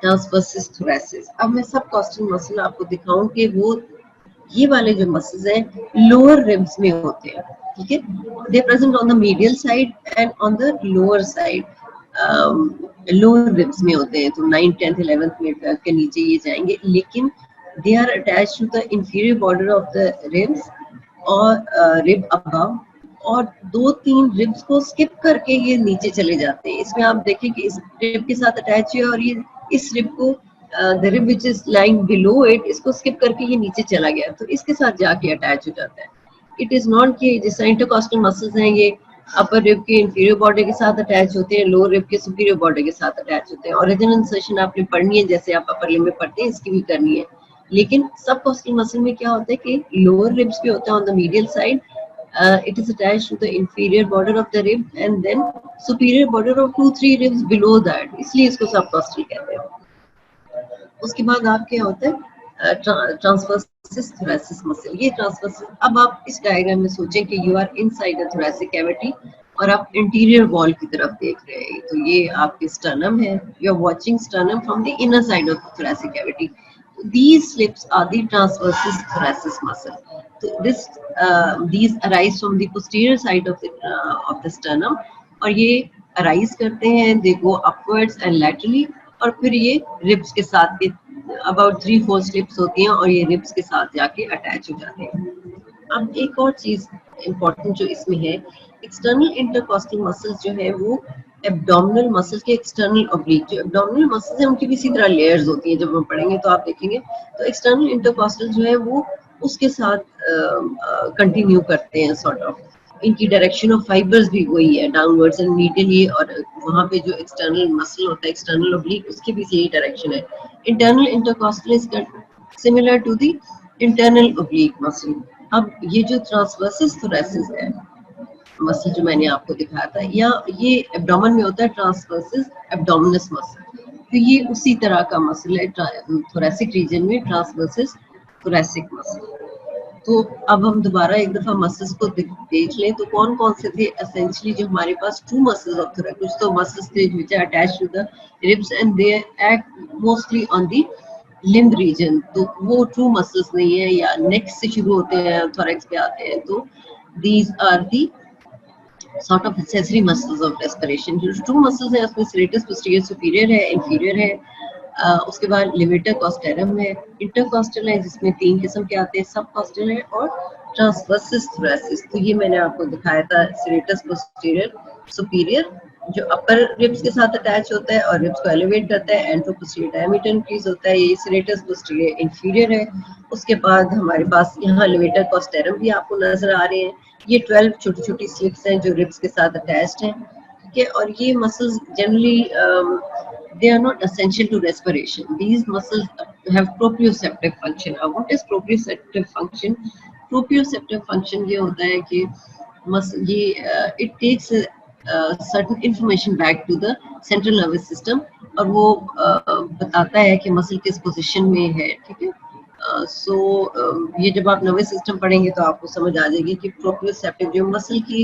ट्रांसवर्सिस थोरैसिस। अब मैं सबकॉस्टल मसल आपको दिखाऊं कि वो ये वाले जो मसल्स हैं लोअर रिब्स में होते हैं, ठीक है। दे present on the medial side and on the lower side, lower ribs में होते हैं। तो 9th 10th 11th में के नीचे ये जाएंगे, लेकिन they are attach to the inferior border of the ribs और रिब अबव, और 2-3 रिब्स को स्किप करके ये नीचे चले जाते हैं। इसमें आप देखें कि इस रिब के साथ अटैच है और ये इस रिब को the rib which is lying below it, इसको स्किप करके ये नीचे चला गया, तो इसके साथ जाके अटैच हो जाता है। इट इज नॉट कि जैसे इंटरकॉस्टल मसल्स हैं ये अपर रिब के इंफीरियर बॉर्डर के साथ अटैच होते हैं, लोअर रिब के सुपीरियर बॉर्डर के साथ अटैच होते हैं। ओरिजिनल इंसर्शन आपने पढ़नी है, जैसे आप अपर लिम्ब में पढ़ते हैं, इसकी भी करनी है। लेकिन सबकॉस्टल मसल में क्या होता है कि लोअर रिब्स पे होता है on the medial side, it is attached to the inferior border of the rib and then superior border of 2-3 ribs below that, इसलिए इसको सबकॉस्टल कहते हैं। उसके बाद आप क्या होता है ट्रांसवर्सिस थोरैसिस मसल। ये ट्रांसवर्सिस, अब आप इस डायग्राम में सोचें कि you are inside the thoracic cavity और आप इंटीरियर वॉल की तरफ देख रहे हैं। तो ये आपके स्टर्नम है, you are watching sternum from the inner side of the thoracic cavity. These slips are the transversus thoracic muscle. So these arise from the posterior side of the sternum, और ये arise करते हैं, they go upwards and laterally, और फिर ये ribs के साथ के about 3-4 slips होती हैं और ये ribs के साथ जाके attach हो जाते हैं। अब एक और चीज इम्पोर्टेंट जो इसमें है, एक्सटर्नल इंटरकॉस्टल मसल्स जो है वो एब्डोमिनल मसल्स के एक्सटर्नल ऑब्लिक, जो एब्डोमिनल मसल्स हैं उनकी भी इसी तरह लेयर्स होती हैं, जब हम पढ़ेंगे तो आप देखेंगे। तो एक्सटर्नल इंटरकॉस्टल जो है वो उसके साथ कंटिन्यू करते हैं सॉर्ट ऑफ, इनकी डायरेक्शन ऑफ फाइबर्स भी वही है, डाउनवर्ड्स एंड मीडियली, और वहाँ पे जो एक्सटर्नल मसल होता है एक्सटर्नल ऑब्लिक, उसकी भी यही डायरेक्शन है। Internal intercostal is similar to the internal oblique muscle. अब ये जो ट्रांसवर्सिस थोरैसिस है मसल जो मैंने आपको दिखाया था, या ये एब्डोमेन में होता है ट्रांसवर्सिस एब्डोमिनस मसल, तो ये उसी तरह का मसल है थोरैसिक रीजन में, ट्रांसवर्सिस थोरैसिक मसल। तो अब हम दोबारा एक दफा मसल्स को देख लें तो कौन कौन से थे। एसेंशियली जो हमारे पास 2 मसल्स ऑफ कुछ तो मसल्स थे which are attached to the ribs and they act mostly on the limb region, तो वो ट्रू मसल्स नहीं है, या नेक से शुरू होते हैं थोरैक्स पे आते हैं, तो these are the sort of accessory muscles of respiration. जो ट्रू मसल्स है उसमें serratus posterior superior है, inferior है, उसके बाद levator costarum है, intercostal है जिसमें 3 किस्म के आते हैं, subcostal है और transversus thoracis। तो ये मैंने आपको दिखाया था serratus posterior superior जो अपर रिब्स के साथ अटैच होता है और रिब्स को एलिवेट करता है, एंट्रोपोस्टीरियर डायमीटर इंक्रीज होता है, ये serratus posterior inferior है। उसके बाद हमारे पास यहाँ levator costarum भी आपको नजर आ रहे हैं, ये 12 छोटी छोटी स्लिप्स हैं जो रिब्स के साथ अटैच्ड हैं, ठीक है। और ये muscles generally they are not essential to respiration. These muscles have proprioceptive function. What is proprioceptive function? Proprioceptive function ये होता है कि ये it takes certain information back to the central nervous system और वो बताता है कि मसल किस पोजीशन में है, ठीक है। सो ये जब आप नर्वस सिस्टम पढ़ेंगे तो आपको समझ आ जाएगी कि प्रोप्रियोसेप्टिव जो मसल की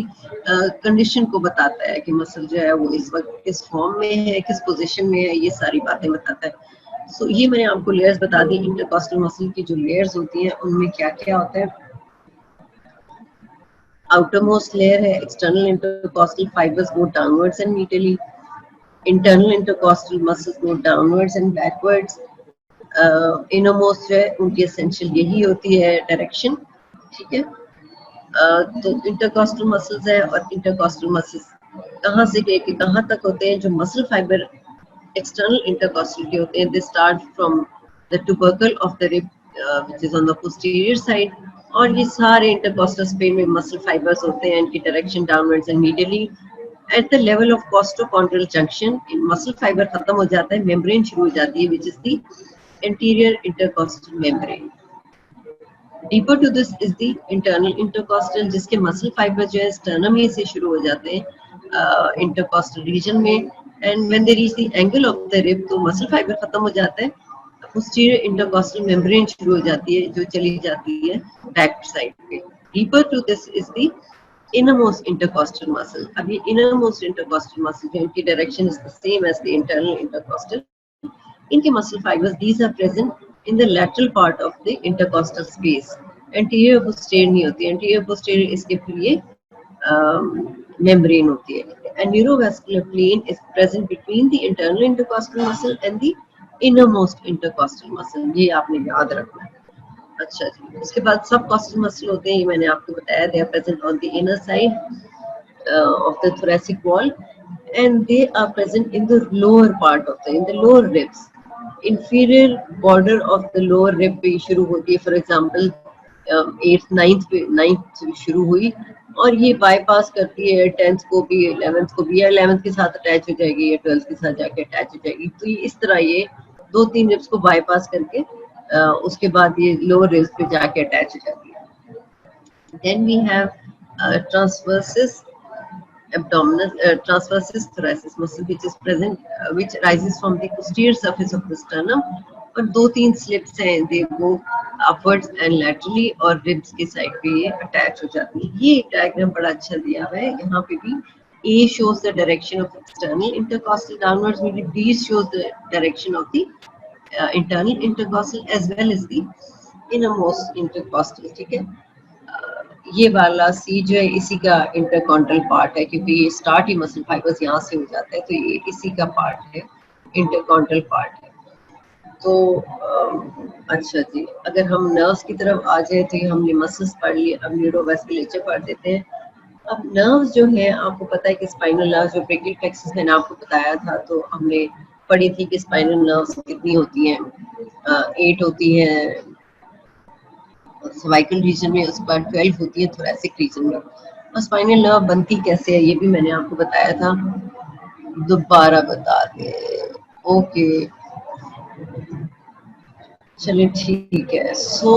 कंडीशन को बताता है कि मसल जो है वो इस वक्त किस फॉर्म में है, किस पोजीशन में है, ये सारी बातें बताता है। सो ये मैंने आपको लेयर्स बता दी। इंटरकॉस्टल मसल की जो लेयर्स होती हैं उनमें क्या क्या होता है। outermost layer है external intercostal fibers go downwards and medially, internal intercostal muscles go downwards and backwards, इनोमोस्ट जो है उनकी एसेंशियल यही होती है डायरेक्शन, ठीक है। तो इंटरकॉस्टल मसल्स है और इंटरकॉस्टल मसल्स कहाँ से लेके कहाँ तक होते हैं, जो मसल फाइबर एक्सटर्नल इंटरकॉस्टल के होते हैं, they start from the tubercle of the rib which is on the posterior side, और ये सारे इंटरकॉस्टल स्पेन में मसल फाइबर्स होते हैं, इनकी direction downwards and medially. At the level of costochondral junction muscle fibre खत्म हो जाता है, मेम्ब्रेन शुरू हो जाती है which is the anterior intercostal membrane. Deeper to this is the internal intercostal जिसके मसल फाइबर जो है sternum से शुरू हो जाते हैं intercostal region में, and when they reach the angle of the rib तो मसल फाइबर खत्म हो जाता है, posterior intercostal membrane शुरू हो जाती है जो चली जाती है back side पे। Deeper to this is the innermost intercostal muscle। अब ये innermost intercostal muscle जो इनकी direction is the same as the internal intercostal, इनके muscle fibres these are present in the lateral part of the intercostal space। anterior posterior नहीं होती, anterior posterior इसके लिए membrane होती है। and neurovascular plane is present between the internal intercostal muscle and the innermost intercostal muscle, ये आपने याद रखना है। अच्छा जी, उसके बाद सब कॉस्टल मसल होते हैं, ये मैंने आपको बताया, they are present on the inner side of the thoracic wall and they are present in the lower part of the in the lower ribs। inferior border of the lower rib पे शुरू होती है, for example 8th 9th पे 9th से शुरू हुई और ये बाईपास करती है 10th को भी 11th को भी, या 11th के साथ अटैच हो जाएगी या 12th के साथ जाके अटैच हो जाएगी। तो ये इस तरह ये 2-3 रिब्स को बाईपास करके उसके बाद ये लोअर रिब्स पे जाके अटैच हो जाती है। Then we have transversus abdominal transversus thoracis muscle which is present which rises from the posterior surface of the sternum, और 2-3 स्लिप्स हैं, they go upwards and laterally और ribs के साइड पे ये अटैच हो जाती है। ये डायग्राम बड़ा अच्छा दिया हुआ है, यहाँ पे भी A shows the direction of external intercostal downwards, B shows the direction of the internal intercostal as well as the innermost intercostal, ठीक है। ये वाला सी जो है इसी का इंटरकॉन्ट्रल पार्ट है, क्योंकि ये स्टार्ट ही मसल फाइबर्स यहाँ से हो जाता है, तो ये इसी का पार्ट है, इंटरकॉन्ट्रल पार्ट है। तो अच्छा जी, अगर हम नर्व्स की तरफ आ जाए तो ये हमने मसल्स पढ़ लिए, अब न्यूरोवास्कुलेचर पढ़ देते हैं। अब नर्व्स जो है आपको पता है कि स्पाइनल नर्व्स जो ब्रेकियल प्लेक्सस मैंने आपको बताया था, तो हमने पढ़ी थी कि स्पाइनल नर्व्स कितनी होती हैं, 8 होती हैं सर्वाइकल रीजन में, उसके बाद 12 होती है थोरैसिक रीजन में। और स्पाइनल नर्व बनती कैसे है ये भी मैंने आपको बताया था, दोबारा बता दे। ओके चलिए ठीक है। सो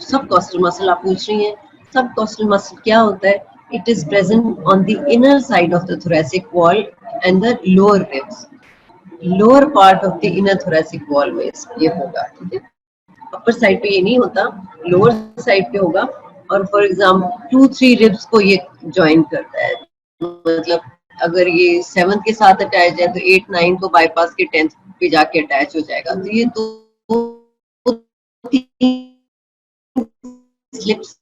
सब कॉस्टल मसल आप पूछ रही हैं, सब कॉस्टल मसल क्या होता है, it is present on the inner side of the thoracic wall and the lower ribs, lower part of the inner thoracic wall में ये होगा, ठीक है। अपर साइड पे ये नहीं होता, लोअर साइड पे होगा, और फॉर एग्जाम्पल 2-3 रिब्स को ये ज्वाइन करता है, मतलब अगर ये 7th के साथ अटैच है तो 8-9 को बाईपास के 10th पे जाके अटैच हो जाएगा। तो ये दो स्लिप्स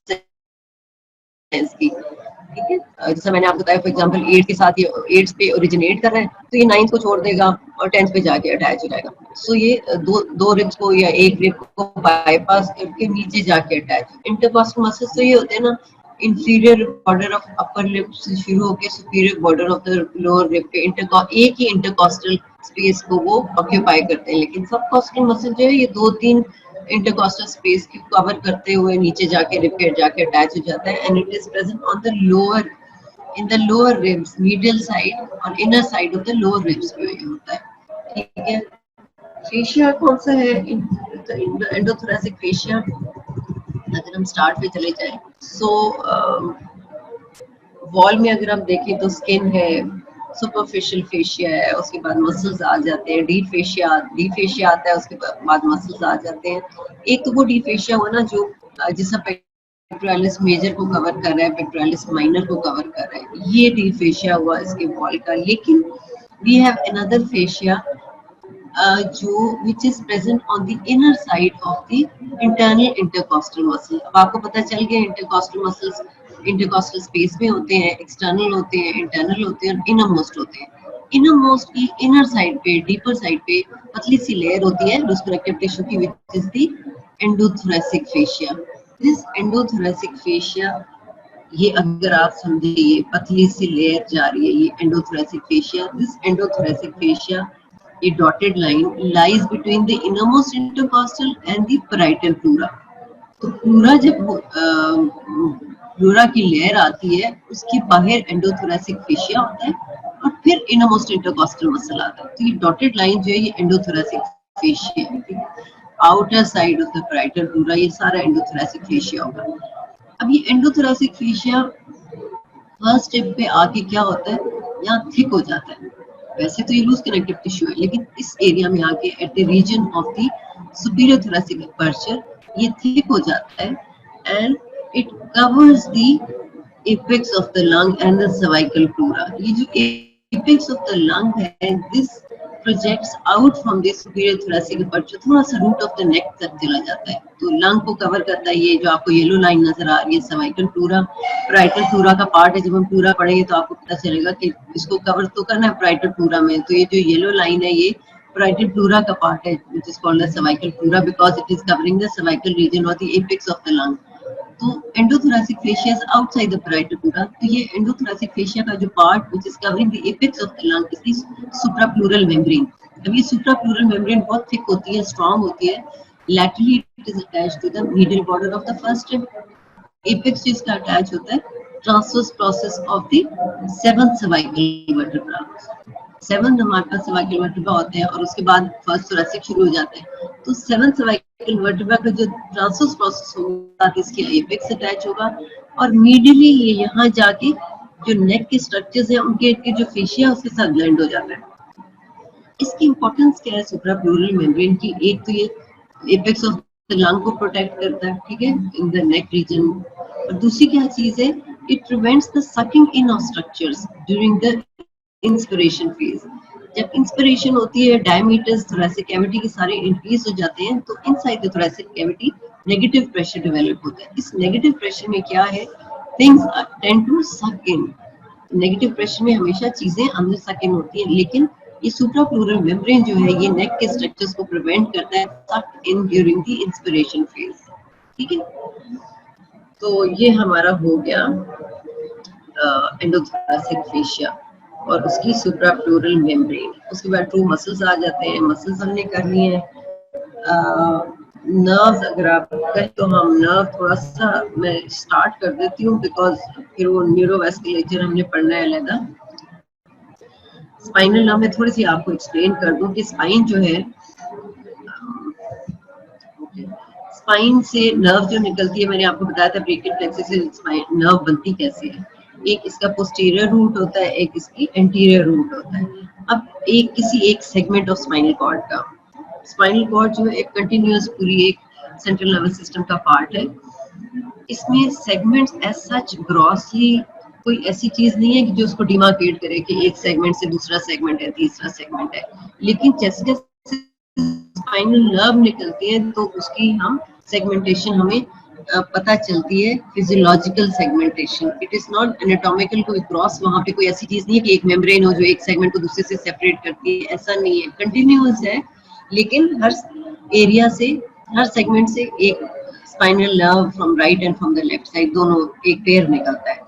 इसकी, ठीक है। जैसा मैंने आपको बताया फॉर एग्जांपल 8 के साथ ये 8 पे ओरिजिनेट कर रहा है तो ये 9 को छोड़ देगा और 10 पे जाके अटैच हो जाएगा। सो ये दो रिब्स को या एक रिब को बाईपास करके नीचे जाके अटैच। इंटरकॉस्टल मसल्स तो ये होते हैं ना, inferior border of upper lip से शुरू होकर superior border of the lower rib पे एक ही इंटरकॉस्टल स्पेस को वो ऑक्यूपाई करते हैं। लेकिन सबकॉस्टल मसल जो है ये 2-3 इंटरकॉस्टल स्पेस को कवर करते हुए नीचे जाके रिब पे जाके अटैच हो जाता है। And it is present on the lower, in the lower ribs, medial side और inner side of the lower ribs पे ये होता है, ठीक है। फेशिया कौन सा है? Endothoracic fascia. अगर हम स्टार्ट पे चले जाएं, सो वॉल में अगर हम देखें तो स्किन है, सुपरफिशियल फेशिया है, उसके बाद मसल्स आ जाते हैं, डीप फेशिया आता है, उसके बाद मसल्स आ जाते हैं। एक तो वो डीप फेशिया हुआ ना जो जिसका पेक्टोरालिस मेजर को कवर कर रहा है, पेक्टोरालिस माइनर को कवर कर रहा है, ये डीप फेशिया हुआ इसके वॉल का। लेकिन वी हैव अनदर फेशिया जो which is present on the inner side of the internal intercostal muscle. अब आपको पता चल गया इंटरकॉस्टल मसल्स इंटरकॉस्टल स्पेस में होते हैं, एक्सटर्नल होते हैं, इंटरनल होते हैं और इनर मोस्ट होते हैं। इनर मोस्ट की इनर साइड पे, डीपर साइड पे पतली सी लेयर होती है लूज कनेक्टिव टिश्यू की, which is the endothoracic fascia. This endothoracic fascia, ये अगर आप समझे ये पतली सी लेयर जा रही है, ये endothoracic fascia. This endothoracic fascia, ये dotted line lies between the innermost intercostal and the parietal pleura. तो प्लूरा जब प्लूरा की लेयर आती है उसके बाहर एंडोथोरेसिक फेशिया होता है और फिर इनरमोस्ट इंटरकॉस्टल मसल आता है। तो ये डॉटेड लाइन जो है ये एंडोथोरेसिक फेशिया है। Outer side of the parietal pleura, ये सारा एंडोथोरेसिक फेशिया होगा। अब ये एंडोथोरेसिक फेशिया फर्स्ट स्टेप पे आके क्या होता है, यहाँ थिक हो जाता है। वैसे तो ये लूज कनेक्टिव टिश्यू है, लेकिन इस एरिया में आके at the region of the superior thoracic aperture ये थिक हो जाता है and it covers the apex of the lung and the cervical pleura. ये जो एपेक्स ऑफ द लंग है, this projects out from the superior thoracic aperture, थोड़ा सा root of the neck तक चला जाता है। तो लंग को कवर करता है। ये जो आपको येलो लाइन नजर आ रही है सर्वाइकल प्लूरा, पैराइटल प्लूरा का पार्ट है। जब हम प्लूरा पढ़ेंगे तो आपको पता चलेगा कि इसको कवर तो करना है पैराइटल प्लूरा में। तो ये जो येलो लाइन है ये पैराइटल प्लूरा का पार्ट है, which is called the cervical pleura because it is covering the cervical region और the apex of the lung. तो endothoracic fascia is outside the parietal pleura. तो ये एंडोथोरेसिक फेशिया का जो part which is covering the apex of the lung is the suprapleural membrane. अब ये सुप्राप्लूरल membrane बहुत thick होती है, स्ट्रांग होती है। Laterally it is attached to the medial border of the first rib. Apex जिसका अटैच होता है transverse process of the 7th cervical vertebra. 7 हमारे पास सर्वाइकल वर्टेब्रा होते हैं और उसके बाद फर्स्ट थोरेसिक शुरू हो जाते हैं। तो 7th सर्वाइकल वर्टेब्रा का जो ट्रांसवर्स प्रोसेस होगा इसके एपेक्स अटैच होगा और मीडियली ये यहाँ जाके जो नेक के स्ट्रक्चर्स हैं उनके जो फेशिया उसके साथ ब्लेंड हो जाता है। इसकी इंपॉर्टेंस क्या है सुप्राप्लूरल मेम्ब्रेन की? एक तो ये एपेक्स ऑफ द लंग को प्रोटेक्ट करता है, ठीक है, इन द नेक रीजन। और दूसरी क्या चीज है, it prevents the sucking in of structures during the inspiration phase. जब इंस्पिरेशन होती है डायमीटर्स थोरेसिक कैविटी के सारे इंक्रीज हो जाते हैं तो inside the thoracic cavity negative pressure develop होता है। इस नेगेटिव प्रेशर में क्या है, थिंग्स टेंड टू सक इन। नेगेटिव प्रेशर में हमेशा चीजें अंदर सक इन होती हैं, लेकिन ये सुप्राप्लूरल मेम्ब्रेन जो है ये नेक के स्ट्रक्चर्स को प्रिवेंट करता है सक in during the inspiration phase, ठीक है। तो ये हमारा हो गया एंडोथोरेसिक फेशिया और उसकी सुप्राप्लूरल मेम्ब्रेन। उसके बाद ट्रू मसल्स आ जाते हैं। मसल्स हमने कर लिए हैं। नर्व्स अगर आप कहें तो हम नर्व थोड़ा सा मैं स्टार्ट कर देती हूँ बिकॉज फिर वो न्यूरोवेस्कुलेचर हमने पढ़ना है अलग। स्पाइनल नर्व में थोड़ी सी आपको एक्सप्लेन कर दूं कि स्पाइन जो है, स्पाइन से नर्व जो निकलती है, मैंने आपको बताया था ब्रेकियल प्लेक्सस से स्पाइन नर्व बनती कैसे है। एक इसका पोस्टीरियर रूट होता है, एक इसकी एंटीरियर रूट होता है। अब एक किसी एक सेगमेंट ऑफ स्पाइनल कॉर्ड का, स्पाइनल कॉर्ड जो है एक कंटिन्यूअस पूरी एक सेंट्रल नर्वस सिस्टम का पार्ट है। इसमें सेगमेंट्स एज सच ग्रॉसली कोई ऐसी चीज नहीं है कि जो उसको डिमार्केट करे कि एक सेगमेंट से दूसरा सेगमेंट है, तीसरा सेगमेंट है। लेकिन जैसे जैसे स्पाइनल नर्व निकलती है तो उसकी हम सेगमेंटेशन हमें पता चलती है, physiological segmentation, it is not anatomical कोई क्रॉस, वहां पे कोई ऐसी चीज नहीं है कि एक मेम्ब्रेन हो जो एक सेगमेंट को दूसरे से सेपरेट करती है, ऐसा नहीं है, कंटिन्यूअस है, लेकिन हर एरिया से, हर सेगमेंट से एक spinal nerve from right and from the left side दोनों एक पेयर निकलता है।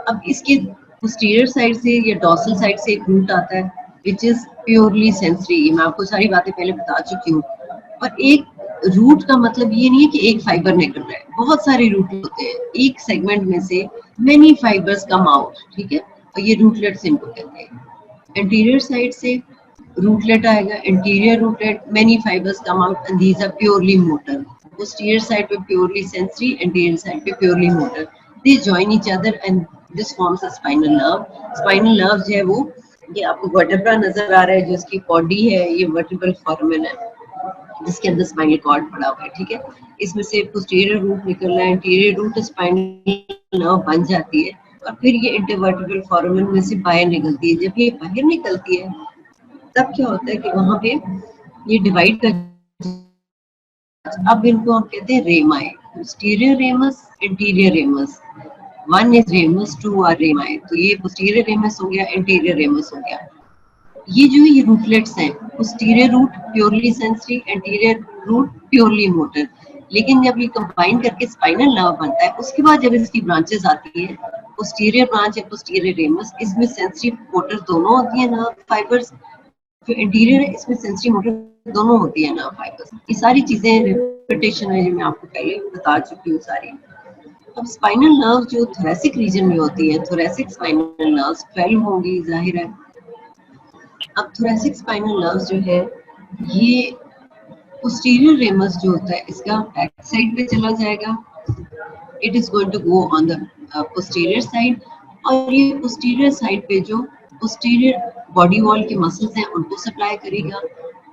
अब इसके पोस्टीरियर साइड से या डॉर्सल साइड से एक रूट आता है विच इज प्योरली सेंसरी, मैं आपको सारी बातें पहले बता चुकी हूँ। और एक रूट का मतलब ये नहीं है कि एक फाइबर निकल रहा है, बहुत सारे रूट होते हैं, एक सेगमेंट में से मेनी फाइबर्स कम आउट, ठीक है, और ये रूटलेट्स इनको कहते हैं। एंटीरियर साइड से रूटलेट आएगा, interior rootlet, many fibres come out and these are purely motor. Posterior side पे प्योरली सेंसरी, एंटीरियर साइड पे purely motor, they join each other and this forms a spinal nerve. Spinal nerve जो है वो, ये आपको vertebra नजर आ रहा है, जो इसकी बॉडी है ये वर्टेब्रल फोरामेन है जिसके अंदर स्पाइनल कॉर्ड पड़ा हुआ है, ठीक है, इसमें से पोस्टीरियर रूट निकल रहा है, इंटीरियर रूट स्पाइनल नर्व बन जाती है और फिर ये इंटरवर्टेब्रल फोरामेन में से बाहर निकलती है। जब ये बाहर निकलती है तब क्या होता है कि वहां पे ये डिवाइड कर, अब इनको हम कहते हैं rami, posterior ramus, interior ramus, one is ramus, two are rami, तो ये पोस्टीरियर रेमस हो गया, इंटीरियर रेमस हो गया। ये जो ये रूटलेट्स हैं, posterior root purely sensory, anterior root purely motor, लेकिन जब ये कंबाइन करके स्पाइनल नर्व बनता है उसके बाद जब इसकी ब्रांचेस आती है, पोस्टीरियर ब्रांच या पोस्टीरियर रेमस, इसमें सेंसरी मोटर दोनों होती है नर्व फाइबर्स, जो इंटीरियर है इसमें सेंसरी मोटर दोनों होती है नर्व फाइबर्स। ये सारी चीजें रिपीटेशन है जो मैं आपको पहले बता चुकी हूँ सारी। अब स्पाइनल नर्व जो थोरेसिक रीजन में होती है, थोरेसिक स्पाइनल नर्व्स 12 होंगी जाहिर है। अब थोरेसिक स्पाइनल नर्व्स जो है ये पोस्टीरियर रेमस जो होता है इसका बैक साइड पे चला जाएगा, it is going to go on the posterior side, और ये पोस्टीरियर साइड पे जो पोस्टीरियर बॉडी वॉल के मसल्स हैं उनको सप्लाई करेगा,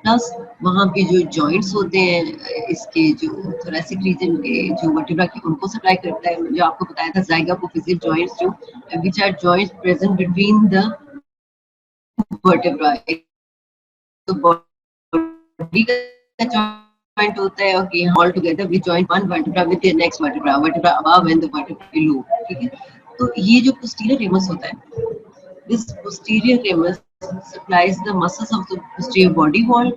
प्लस वहाँ पे जो जॉइंट्स होते हैं इसके जो थोरेसिक रीजन के जो वर्टिब्रा के उनको सप्लाई करता है, जो आपको बताया था ज़ाइगोपोफिजियल जॉइंट्स जो which are joints present between the vertebra, तो बॉडी का जॉइंट होता है, okay, all together we join one vertebra with the next vertebra, vertebra above and the vertebra below, ठीक है। तो ये जो पोस्टीरियर रेमस होता है, this posterior ramus supplies the muscles of the posterior body wall,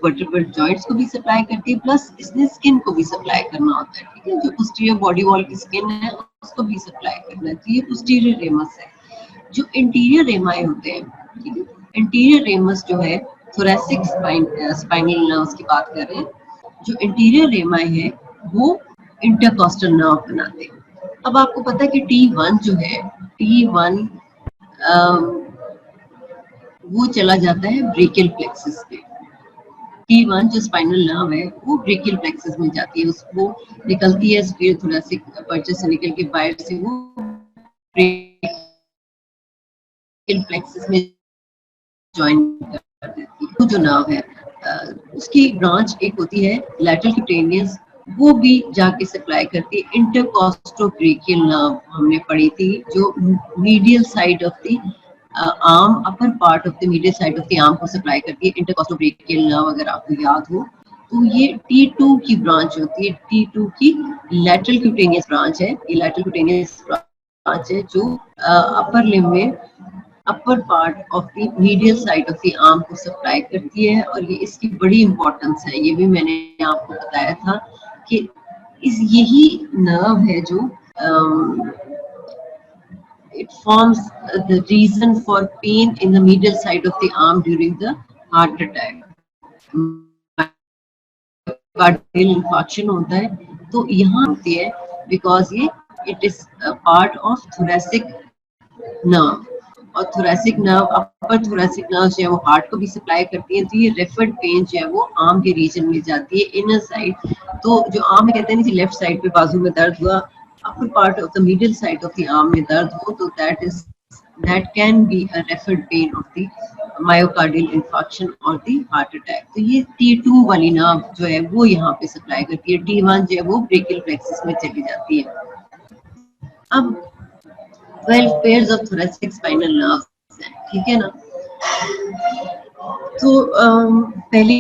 vertebral joints को भी supply करती है, प्लस इसने स्किन को भी सप्लाई करना होता है, ठीक है, जो पोस्टीरियर बॉडी वॉल की स्किन है उसको भी सप्लाई करना है, तो ये पोस्टीरियर रेमस है। जो इंटीरियर रेमाए होते हैं, ठीक है, इंटीरियर रेमस जो है थोरेसिक स्पाइनल नर्व्स की बात कर रहे हैं, जो इंटीरियर रेमाए है वो इंटरकॉस्टल नर्व बनाते हैं। अब आपको पता है कि T1 जो है, T1 वो चला जाता है ब्रेकियल प्लेक्सस पे, T1 जो स्पाइनल नर्व है वो ब्रेकियल प्लेक्सस में जाती है, उसको निकलती है फिर थोरेसिक पर्चे से निकल के बाहर से वो ब्रेकियल प्लेक्सस में ज्वाइन कर देती है। तो जो नर्व है उसकी ब्रांच एक होती है लैटरल क्यूटेनियस, वो भी जाके सप्लाई करती है इंटरकॉस्टोब्रेकियल नर्व, हमने पढ़ी थी, जो medial side of the arm, upper part of the medial side of the arm को सप्लाई करती है इंटरकॉस्टोब्रेकियल नर्व, अगर आपको याद हो तो ये T2 की ब्रांच होती है, T2 की लैटरल क्यूटेनियस ब्रांच है, ये लैटरल क्यूटेनियस ब्रांच है जो अपर लिम्ब में upper part of the medial side of the arm को सप्लाई करती है, और ये इसकी बड़ी इंपॉर्टेंस है, ये भी मैंने आपको बताया था कि इस यही नर्व है जो it forms the reason for pain in the medial side of the arm during the heart attack, cardiac infarction होता है तो यहाँ होती है बिकॉज ये it is part of thoracic nerve, और thoracic nerve, upper thoracic nerve जो है वो हार्ट को भी सप्लाई करती है, तो ये रेफर्ड पेन जो है वो आर्म के रीजन में जाती है, इनर साइड, तो जो आर्म में कहते हैं ना लेफ्ट साइड पे बाजू में दर्द हुआ, upper part of the middle side of the arm में दर्द हो, तो that can be a referred pain of the myocardial infarction or the heart attack। तो ये T2 वाली नर्व जो है वो यहाँ पे सप्लाई करती है, T1 जो है वो ब्रेकियल प्लेक्सस में चली जाती है। अब 12 pairs of thoracic spinal nerves हैं, ठीक है ना। तो पहली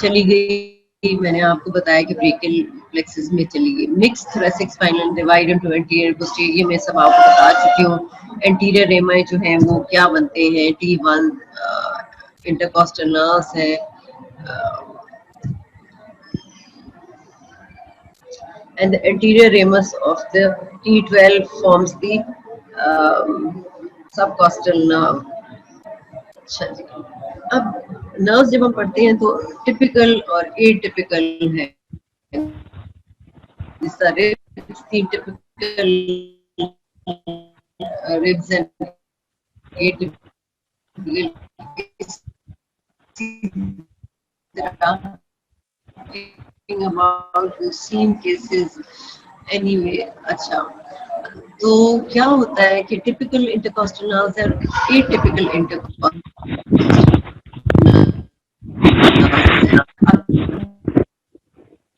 चली गई मैंने आपको बताया कि ब्रेकियल प्लेक्सिस में चली गई। Mix thoracic spinal divide into anterior posterior में सब आपको बता चुकी हूँ। एंटीरियर रेमाई जो है वो क्या बनते हैं, T1 इंटरकॉस्टल नर्व्स है, and the anterior ramus of the T12 forms the subcostal nerve. अच्छा जी, अब नर्व्स जब हम पढ़ते हैं तो टिपिकल और एटिपिकल है। ribs, the typical ribs and atypical talking about the same cases anyway. अच्छा, तो क्या होता है कि टिपिकल इंटरकॉस्टल नर्व्स और एटिपिकल इंटरकॉस्टल नर्व्स हैं।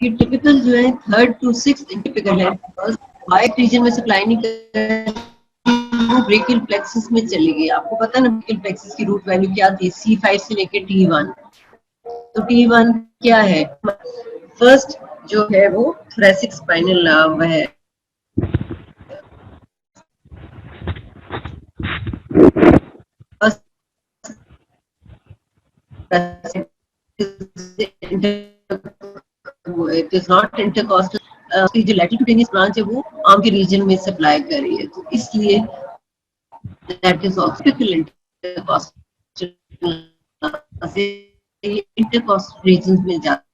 ये टिपिकल जो है 3rd to 6th टिपिकल है, वाइट रीजन में सप्लाई नहीं कर, वो ब्रेकियल प्लेक्सस में चली गई। आपको पता है ना ब्रेकियल प्लेक्सस की रूट वैल्यू क्या थी, C5 से लेके T1। तो T1 क्या है, फर्स्ट जो है वो थोरेसिक स्पाइनल नर्व है, इट इज नॉट इंटरकॉस्टल। उसकी जो लैटरल क्यूटेनियस ब्रांच है वो आर्म के रीजन में सप्लाई कर रही है, तो इसलिए that is also typical intercostal, intercostal region में जाती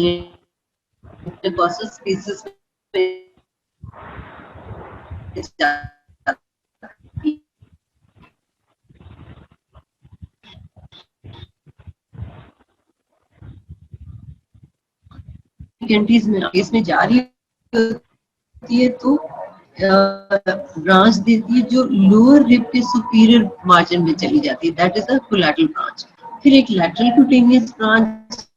है, इंटरकॉस्टल स्पेसेस में जाती है। कंट्रीज में इसमें जा रही होती है तो ब्रांच देती है जो लोअर रिब के सुपीरियर मार्जिन में चली जाती है, that is a collateral branch. फिर एक लैटरल क्यूटेनियस ब्रांच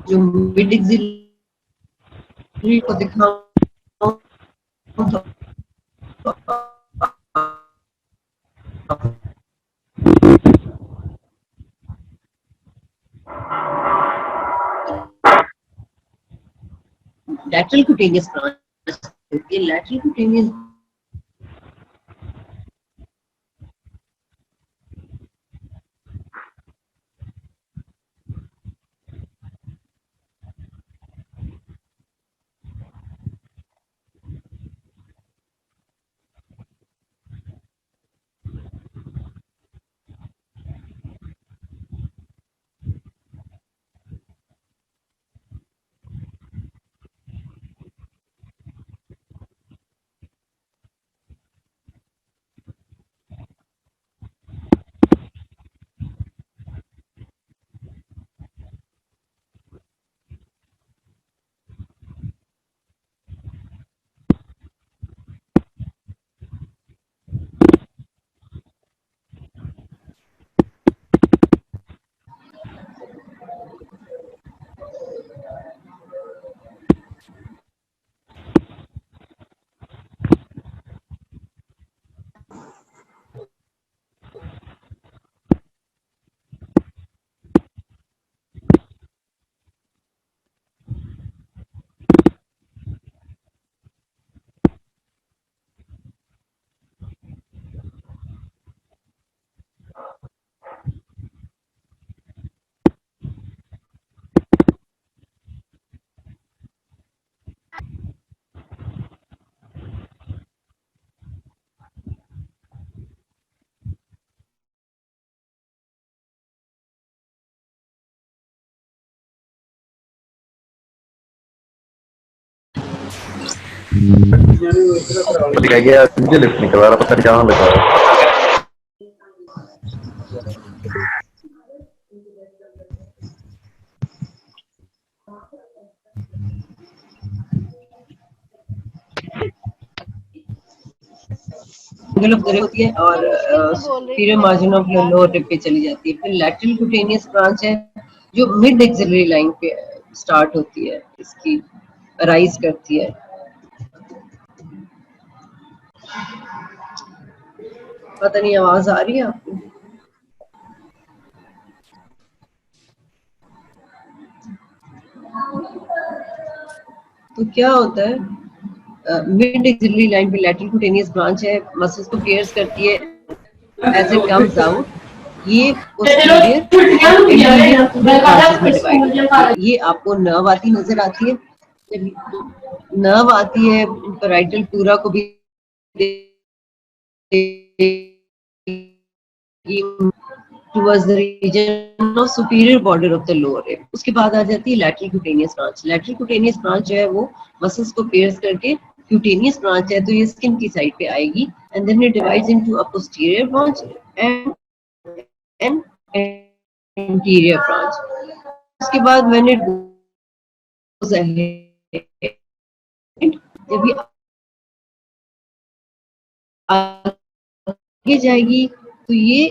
जो मिड एक्सिलरी को दिखाऊं तो लैटरल क्यूटेनियस ब्रांच, ये लैटरल क्यूटेनियस दिखाई गया, मुझे लिफ्ट नहीं करवा रहा, पता नहीं कहाँ लगा है। होती है और superior margin of lower rib पे चली जाती है। फिर लैटरल क्यूटेनियस ब्रांच है जो मिड एक्सिलरी लाइन पे स्टार्ट होती है, इसकी राइज करती है। पता नहीं आवाज आ रही है आपको? क्या होता है, मिड एक्सिलरी लाइन पे लैटरल क्यूटेनियस ब्रांच है, मसल्स को पियर्स करती है एज इट कम्स आउट, ये पोस्टीरियर और एंटीरियर ब्रांचेस में डिवाइड हो जाती है। ये आपको नर्व आती नजर आती है, जब नर्व आती है पैराइटल प्लूरा को भी towards the region of superior border of the lower rib. उसके बाद आ जाती है lateral cutaneous branch. Lateral cutaneous branch जो है वो मसल्स को pierce करके cutaneous branch है तो ये स्किन की साइड पे आएगी, and then it divides into a posterior branch and an anterior branch. उसके बाद when it goes ahead, जब ये आगे जाएगी तो ये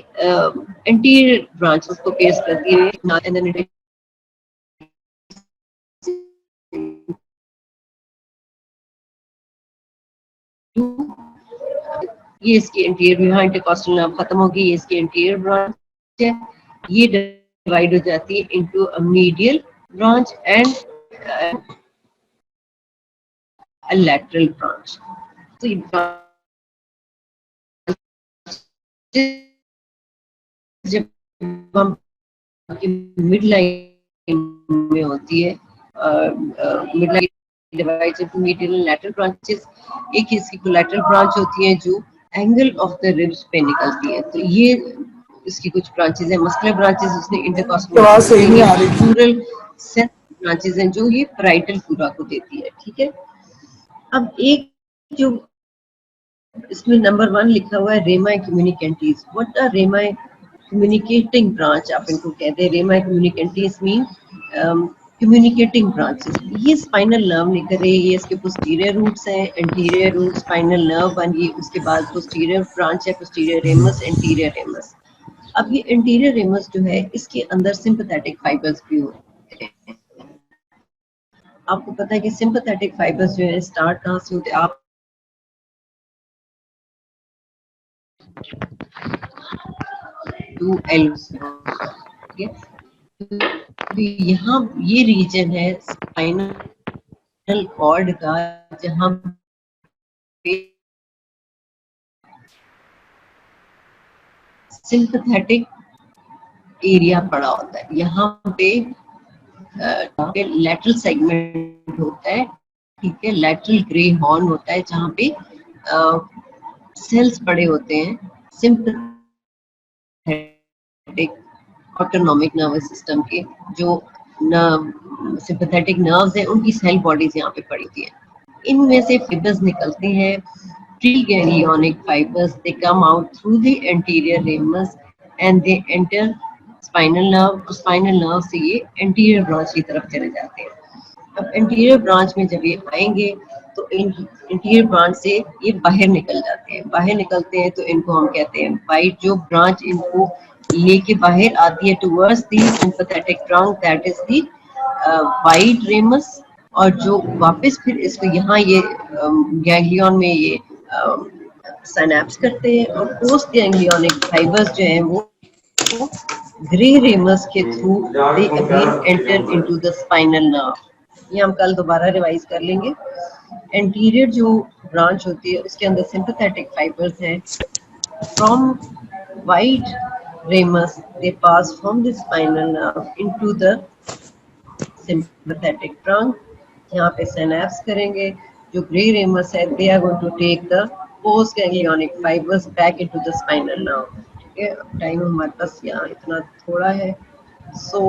एंटीरियर ब्रांच उसको पेस करती है, एंड देन इट ये इसकी एंटीरियर, यहाँ इंटरकॉस्टल नर्व खत्म होगी, ये इसकी एंटीरियर ब्रांच है, ये डिवाइड हो जाती है into a medial branch and a lateral branch. तो ये जब हम मिड लाइन में होती है, mid line divides into medial and lateral branches. एक इसकी कोलैटरल ब्रांच होती है जो एंगल ऑफ द रिब्स पे निकलती है, तो ये इसकी कुछ ब्रांचेस है। मस्कुलर ब्रांचेस उसने इंटरकॉस्टल प्लूरल सेंस ब्रांचेस हैं जो ये पैराइटल प्लूरा को देती है, ठीक है। अब एक जो इसमें नंबर 1 लिखा हुआ है rami communicantes. What are rami communicating branch, आप इनको कहते हैं। Rami communicantes mean communicating branches. ये स्पाइनल नर्व लेकर है, ये इसके पोस्टीरियर रूट्स हैं, एंटीरियर रूट स्पाइनल नर्व बन गई, उसके बाद पोस्टीरियर ब्रांच है, पोस्टीरियर रेमस, एंटीरियर रेमस। अब ये एंटीरियर रेमस जो है इसके अंदर सिंपैथेटिक फाइबर्स भी होते हैं। आपको पता है कि सिंपैथेटिक फाइबर्स जो है स्टार्ट कहाँ से होते हैं, आप यहाँ ये रीजन है स्पाइनल कॉर्ड का जहाँ पे सिंपैथेटिक एरिया पड़ा होता है। यहाँ पे लैटरल सेगमेंट होता है, ठीक है, लैटरल ग्रे हॉर्न होता है जहाँ पे सेल्स पड़े होते हैं सिंपैथेटिक ऑटोनॉमिक नर्वस सिस्टम के। जो सिंपैथेटिक नर्व्स हैं उनकी सेल बॉडीज यहाँ पे पड़ी होती है। इनमें से फाइबर्स निकलते हैं, preganglionic fibres, they come out through the anterior ramus and they enter spinal nerve. Spinal nerve से ये एंटीरियर ब्रांच की तरफ चले जाते हैं। अब एंटीरियर ब्रांच में जब ये आएंगे तो एंटीरियर ब्रांच से ये बाहर निकल जाते हैं। बाहर निकलते हैं तो इनको हम कहते हैं वाइट। जो ब्रांच इनको लेके बाहर आती है towards the sympathetic trunk, that is the white ramus. और जो वापस फिर इसको यहाँ ये गैंग्लियन में ये सिनैप्स करते हैं, और पोस्ट गैंग्लियोनिक फाइबर्स जो हैं वो ग्रे रेमस के through they again enter into the spinal nerve. ये हम कल दोबारा रिवाइज कर लेंगे। एंटीरियर जो ब्रांच होती है उसके अंदर सिंपैथेटिक फाइबर्स हैं। From white ramus they pass from the spinal nerve into the sympathetic trunk. यहाँ पे synapse करेंगे। जो grey ramus है they are going to take the post ganglionic fibers back into the spinal nerve. ठीक है, time हमारे पास यहाँ इतना थोड़ा है। So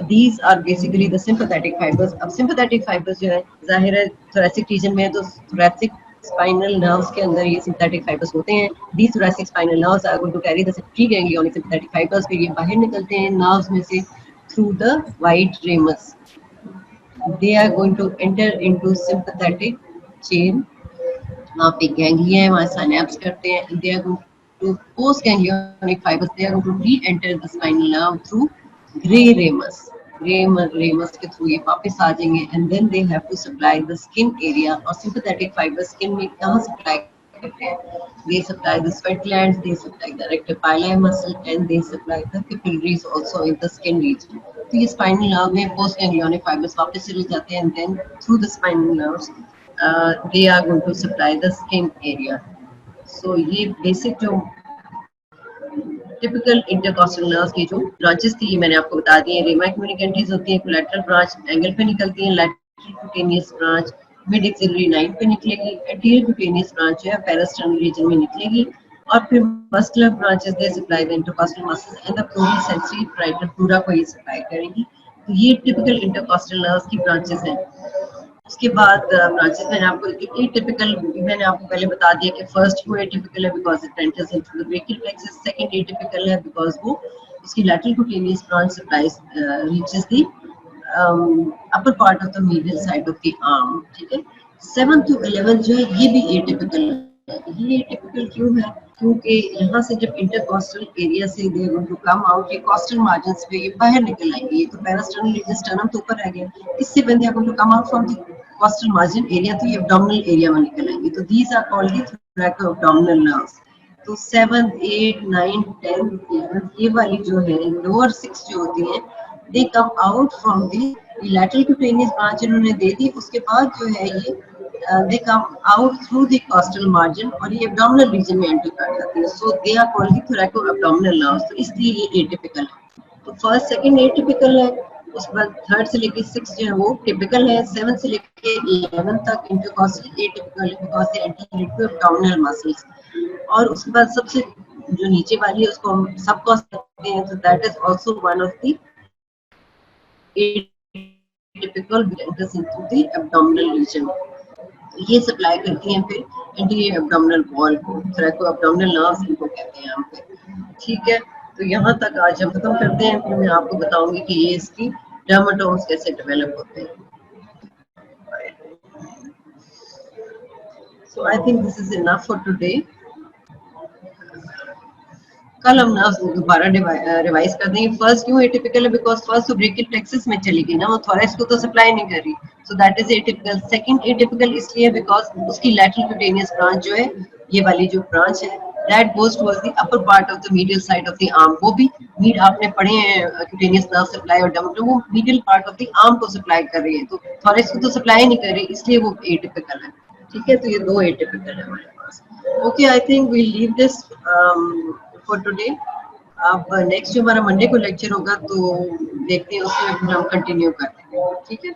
these are basically the sympathetic fibers. अब sympathetic fibers जो है जाहिर है thoracic region में है, तो thoracic spinal nerves के अंदर ये sympathetic fibers होते हैं। These thoracic spinal nerves are going to carry the preganglionic sympathetic fibers, फिर ये बाहर निकलते हैं nerves में से through the white ramus. They are going to enter into sympathetic chain. वहाँ पे गैंग्लिया है, वहाँ सिनैप्स करते हैं। They are going to post ganglionic fibers. They are going to re-enter the spinal nerve through grey ramus. Ramus के through ये वापस आ जाएंगे, and then they have to supply the skin area. और सिंपैथेटिक फाइबर स्किन में कहाँ supply करते हैं? They supply the sweat glands, they supply the arrector pili muscle, and they supply the capillaries also in the skin region. तो ये spinal nerve में postganglionic fibres वापस चले जाते हैं and then through the spinal nerves they are going to supply the skin area. So ये basic जो typical intercostal nerves की जो ब्रांचेस थी मैंने आपको बता दी है। रेमा कम्युनिकेंट्रीज होती है, कोलैटरल ब्रांच एंगल पे निकलती है, lateral cutaneous branch mid axillary line पे निकलेगी, एंटीरियर क्यूटेनियस ब्रांच है पेरिस्टर्नल रीजन में निकलेगी, और फिर muscular branches they supply the intercostal muscles and the pleura sensory parietal pleura को ये सप्लाई करेंगी। तो ये टिपिकल इंटरकॉस्टल नर्व्स की ब्रांचेस हैं। उसके बाद ब्रांचेस मैंने आपको एटिपिकल मैंने आपको पहले बता दिया कि फर्स्ट वो एटिपिकल है because it enters into the brachial plexus, second atypical है बिकॉज वो उसकी lateral cutaneous branch supplies reaches the upper part of the medial side of the arm. ठीक है, 7 to 11 जो है ये भी एटिपिकल है। ये एटिपिकल क्यों है? क्योंकि यहाँ से जब इंटरकॉस्टल एरिया से they going to come out, ये कॉस्टल मार्जिन्स पे ये बाहर निकल आएंगे। ये तो पेरिस्टर्नल रीजन स्टर्नम तो ऊपर रह गया, इससे when they are going to come out from the costal margin area तो ये एब्डोमिनल एरिया में निकल आएंगे। तो these are called the thoracoabdominal nerves। तो 7, 8, 9, 10, 11 ये वाली जो है लोअर 6 जो होती है they come out from the lateral cutaneous branch इन्होंने दे दी। उसके बाद जो है ये they come out through the costal margin और ये abdominal region में एंटर कर जाती है। So they are called the thoracoabdominal nerves। तो इसलिए ये atypical है। तो फर्स्ट सेकंड एटिपिकल है, उसके बाद थर्ड से लेके 6 जो है वो टिपिकल है, 7 से लेके 11 तक इंटरकॉस्टल एटिपिकल है because they enter into abdominal muscles। और उसके बाद सबसे जो नीचे वाली है उसको हम सबकॉस्ट कहते हैं। तो that is also one of the atypical enters into the abdominal region। ये सप्लाई करती हैं फिर एंटीरियर एब्डोमिनल वॉल को, thoracoabdominal nerves इनको कहते हैं यहाँ पे। ठीक है, तो यहाँ तक आज हम खत्म करते हैं, फिर मैं आपको बताऊंगी कि ये इसकी डर्माटोम्स कैसे डेवलप होते हैं। So I think this is enough for today। कल हम नर्व्स दोबारा रिवाइज कर देंगे। फर्स्ट क्यों एटिपिकल है? बिकॉज फर्स्ट तो ब्रेकियल प्लेक्सस में चली गई ना, वो थोरैक्स को तो सप्लाई नहीं कर रही। So that is atypical. Second atypical इसलिए बिकॉज उसकी लैटरल क्यूटेनियस ब्रांच जो है, ये वाली जो ब्रांच है that goes towards the upper part of the medial side of the arm. वो भी मीड आपने पढ़े हैं क्यूटेनियस नर्व सप्लाई और डर्मेटोम, वो medial part of the arm को सप्लाई कर रही है, तो थोरैक्स को तो सप्लाई नहीं कर रही, इसलिए वो एटिपिकल है। ठीक है, तो ये दो एटिपिकल है हमारे पास। Okay, I think we leave this for today. अब नेक्स्ट जो हमारा मंडे को लेक्चर होगा तो देखते हैं उसमें हम कंटिन्यू करते हैं। ठीक है।